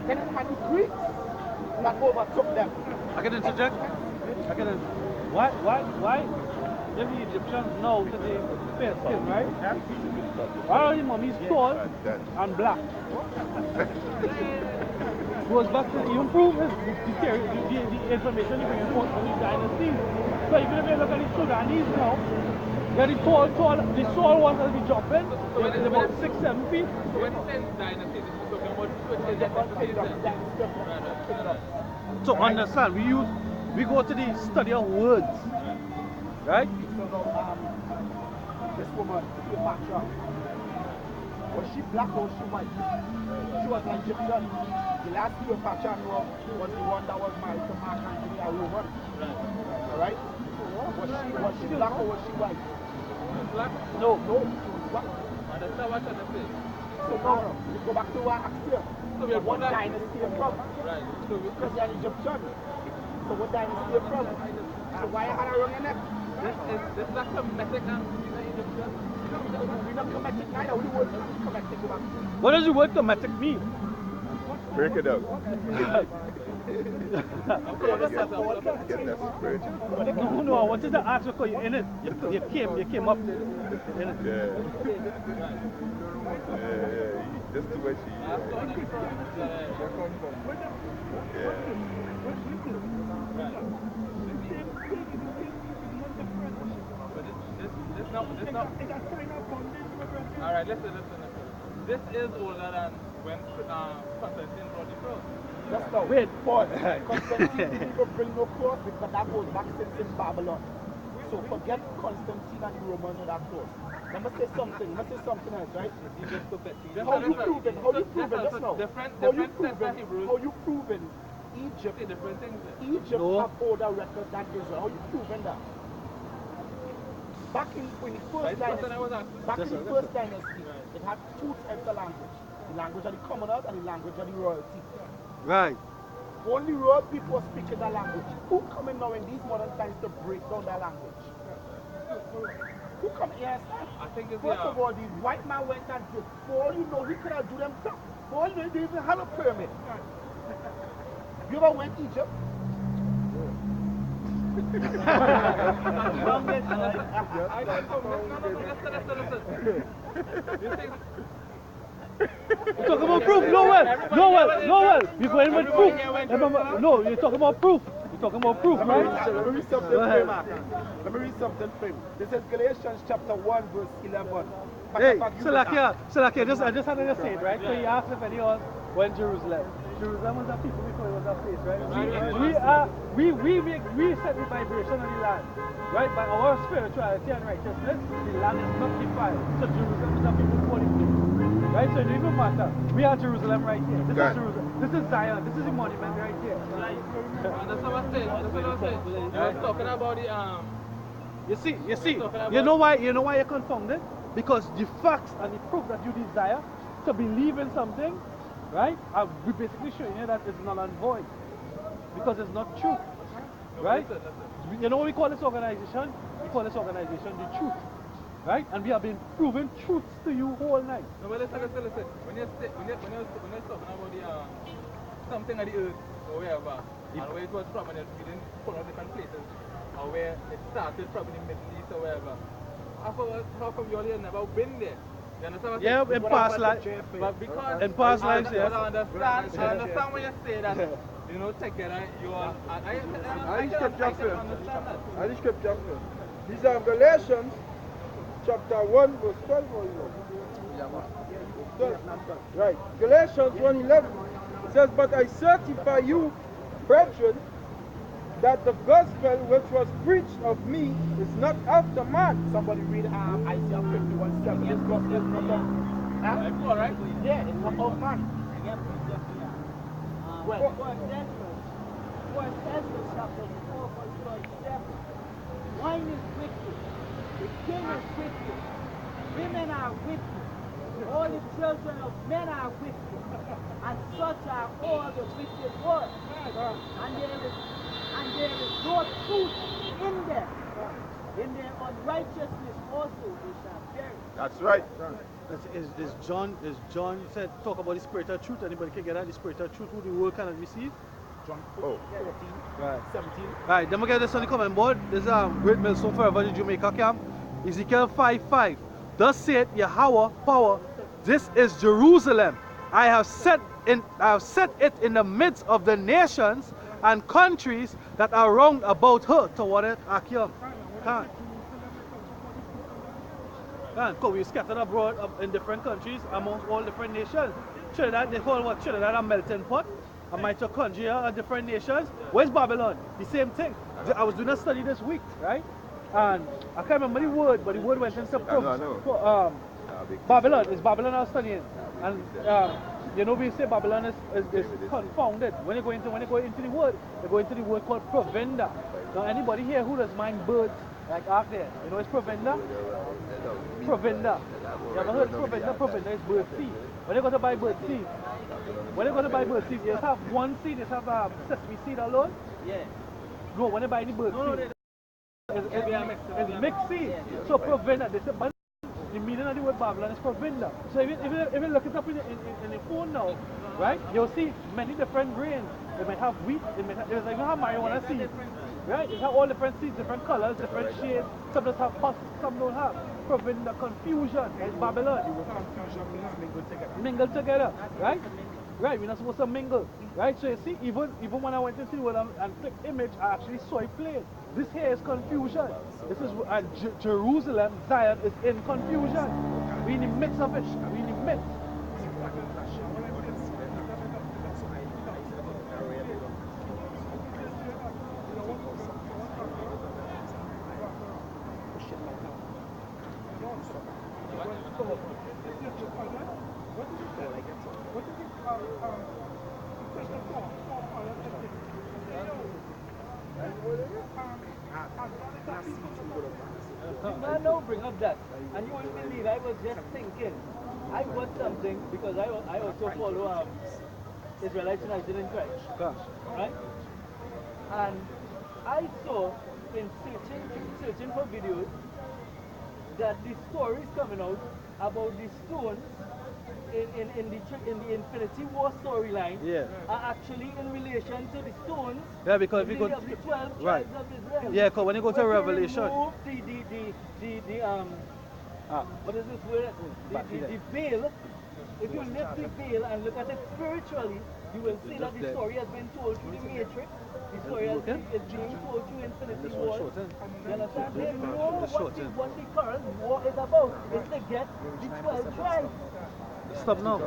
Then had the Greeks that overtook them. I can interject? Why? If the Egyptians know that they fair skin, right? Why are the mummies tall and black? Goes back to the improvement, the information you bring forth from these dynasties. So even if you look at the Sudanese now, they're the tall ones that be jumping. They're about 6-7 feet. So when it says dynasty, this is talking about switches and So understand, we go to the study of words, right? So this woman, Cleopatra, was she black or was she white? She was an Egyptian. The last Cleopatra was the one that was married to Mark Antony, a Roman. Alright? Was she black or was she white? black. No, she was black. And that's not what I'm saying. So now, we go back to what I asked you. So we are What black. dynasty you're from? Right. So we Because you're an Egyptian. So what dynasty you're from? So why you had a wrong in it? this is like Kemetic and Egyptian. We're not Kemetic neither. We won't Kemetic go back. What does the word Kemetic mean? Break it up. Okay, Get that spiritual. No, I wanted to ask because you're in it. You came up in it. Yeah. Just too much. This not. Alright, listen. This is older than when Constantine brought the cross. Just now. Wait, pause. Constantine didn't even bring no cross because that goes back since in Babylon. So forget Constantine and the Romans with that cross. Let me say something else, right? How you proven just now? How you proven Egypt. Say different things. Egypt have older records than Israel. How you proving that? Back in when the first dynasty, it had two types of language: the language of the commoners and the language of the royalty. Right. Only royal people are speaking that language. Who coming now in these modern times to break down that language? Who come here? I think it's First of all, the white man went and did. For all you know, he could have do them stuff. For all you know, they didn't even have a permit. You ever went to Egypt? You're talking about proof, Noel. You're going with proof. No, you're talking about proof. You're talking about proof, right? Let me read something for you, Mark. Let me read something for you. This is Galatians chapter 1, verse 11. Hey, Salakia, I just had to say it, right? So he asked if anyone went to Jerusalem. Jerusalem was a people before it was a place, right? We set the vibration on the land, right? By our spirituality and righteousness, the land is not defiled. So Jerusalem is a people holy place, right? So it doesn't even matter. We are Jerusalem right here. This is Jerusalem. This is Zion. This is the monument right here. That's what I'm saying. You're talking about the You know why you're confounded? Because the facts and the proof that you desire to believe in something, right? We basically showing you that it's null and void. Because it's not true. Right? You know what we call this organization? We call this organization the truth. Right? And we have been proving truths to you whole night. No, but listen. When you're talking about the something of the earth or wherever, and where it was from, and we didn't pull out different places, or where it started from in the Middle East or wherever. How come you all here never been there? You understand what I'm saying? In past lives. But because in past lives, yes. I understand when you say that, you know, together, you all. I the scripture first. understand that. I the scripture first. These are Galatians chapter 1, verse 12. Right. Galatians 1:11. It says, "But I certify you, brethren, that the gospel which was preached of me is not after man." Somebody read Isaiah 51:7. Yes, gospel is not of man. All right? Yeah, it's not of man. For Ezra chapter 4, verse 7. Wine is wicked, the king is wicked, women are wicked, all the children of men are wicked, and such are all the wicked works. And there is no truth in them. In their unrighteousness also they shall perish. That's right. Is John said talk about the spirit of truth? Anybody can get that? The spirit of truth who the world cannot receive? John 14, Right. 17. Alright, then we get this on the comment board. This is Great Millstone Forever in Jamaica camp. Ezekiel 5:5. Thus saith Yahweh power, this is Jerusalem. I have set it in the midst of the nations and countries that are round about her toward it. Akim. Can't. Because we scattered abroad in different countries amongst all different nations. Trinidad, they call what? Trinidad a melting pot. A mitochondria of different nations. Where's Babylon? The same thing. I was doing a study this week, right? And I can't remember the word, but the word went into Babylon. It's Babylon I was studying. And you know we say Babylon is confounded. When you go into the word, they go into the word called provender. Now anybody here who does mind birds, like out there, you know it's provender? Provender. You ever heard provender? Provender is bird seed. When you go to buy bird seed, you just have one seed, you just have sesame seed alone? Yeah. No, when you buy the bird seed, it's mixed seed. So provender, they say, but the meaning of the word Babylon is provender. So if you look it up in the phone now, right, you'll see many different grains. They might have wheat, they might have, you know how marijuana seeds, right? You have all different seeds, different colors, different shades. Some just have husks, some don't have. Provender, confusion, it's Babylon. Mingle together, right? Right, we're not supposed to mingle, right? So you see, even when I went into the world and clicked image, I actually saw it plain. This here is confusion. This is Jerusalem, Zion is in confusion. We're in the midst of it. We're in the midst. Man, don't bring up that. And you won't believe, I was just thinking. I got something because I also follow Israelites United in Christ. Right? And I saw in searching for videos that the stories coming out about the stones in the Infinity War storyline are actually in relation to the stones because we could, of the 12 tribes of Israel. Yeah, because when you go to Revelation, remove what is this word? The veil. If you lift the veil and look at it spiritually, you will see that the story has been told through the Matrix. The story is being told through Infinity War. You understand? They know what the current war is about. It's to get the 12 tribes. Stop now.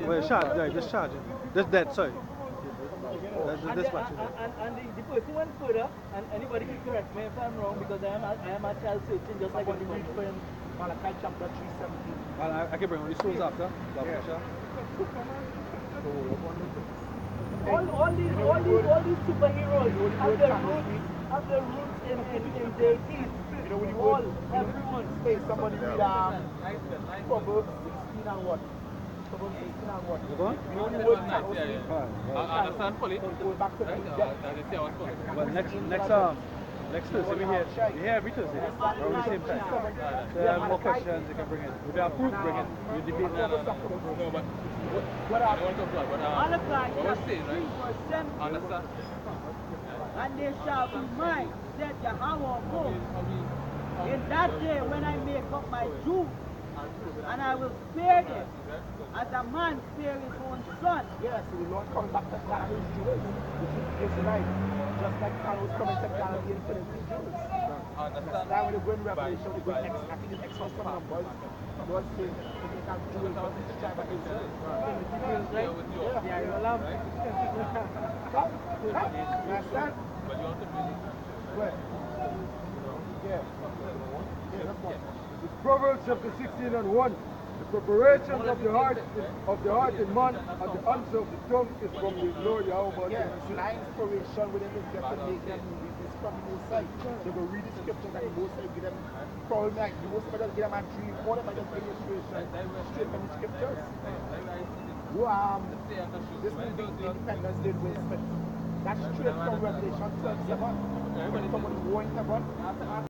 We're charging. Yeah, just charging. Just dead, sorry. And the person went further, and anybody can correct me if I'm wrong, because I am a child searching just like everybody. Malachi chapter 3:17. I can bring on the souls after. All these superheroes have their roots in their teeth. You know, when you all, everyone. Hey, somebody read Proverbs 16 and what? Proverbs 16 and what? You go on? You know the word Thanos? I understand fully. Go back to the Well, next Thursday we here every Thursday around the same time. So you have more questions you can bring in. If you have proof, bring it. You debate No, but what I want to talk about, Malachi what was chapter saying, 3 right? verse 7. Understand? And they shall be mine, said Yahweh of hosts. In that day when I make up my Jews, and I will spare them, as a man spare his own son. Yes, so the Lord comes back to gather his Jews, which is Israelite, just like Thanos coming to gather the Infinity Jews. Understand? Now when you go in Revelation, you go in I think it's Exodus from Numbers, God says, to make a Jew from each tribe of Israel. Yeah, you love it. You understand? But you want to bring it. Where? Yeah. Yeah, that's one. It's Proverbs chapter 16 and 1. The preparation of the heart in man and the answer of the tongue is from the Lord Yahweh. Yeah, so that inspiration within this get to make them is from the side. They will read the scriptures and most of them give them probably like most of them give them a dream or they might just get inspiration straight from the scriptures. This movie Independence Day Will Smith. That's straight from Revelation 12:7. When it comes to the war in heaven.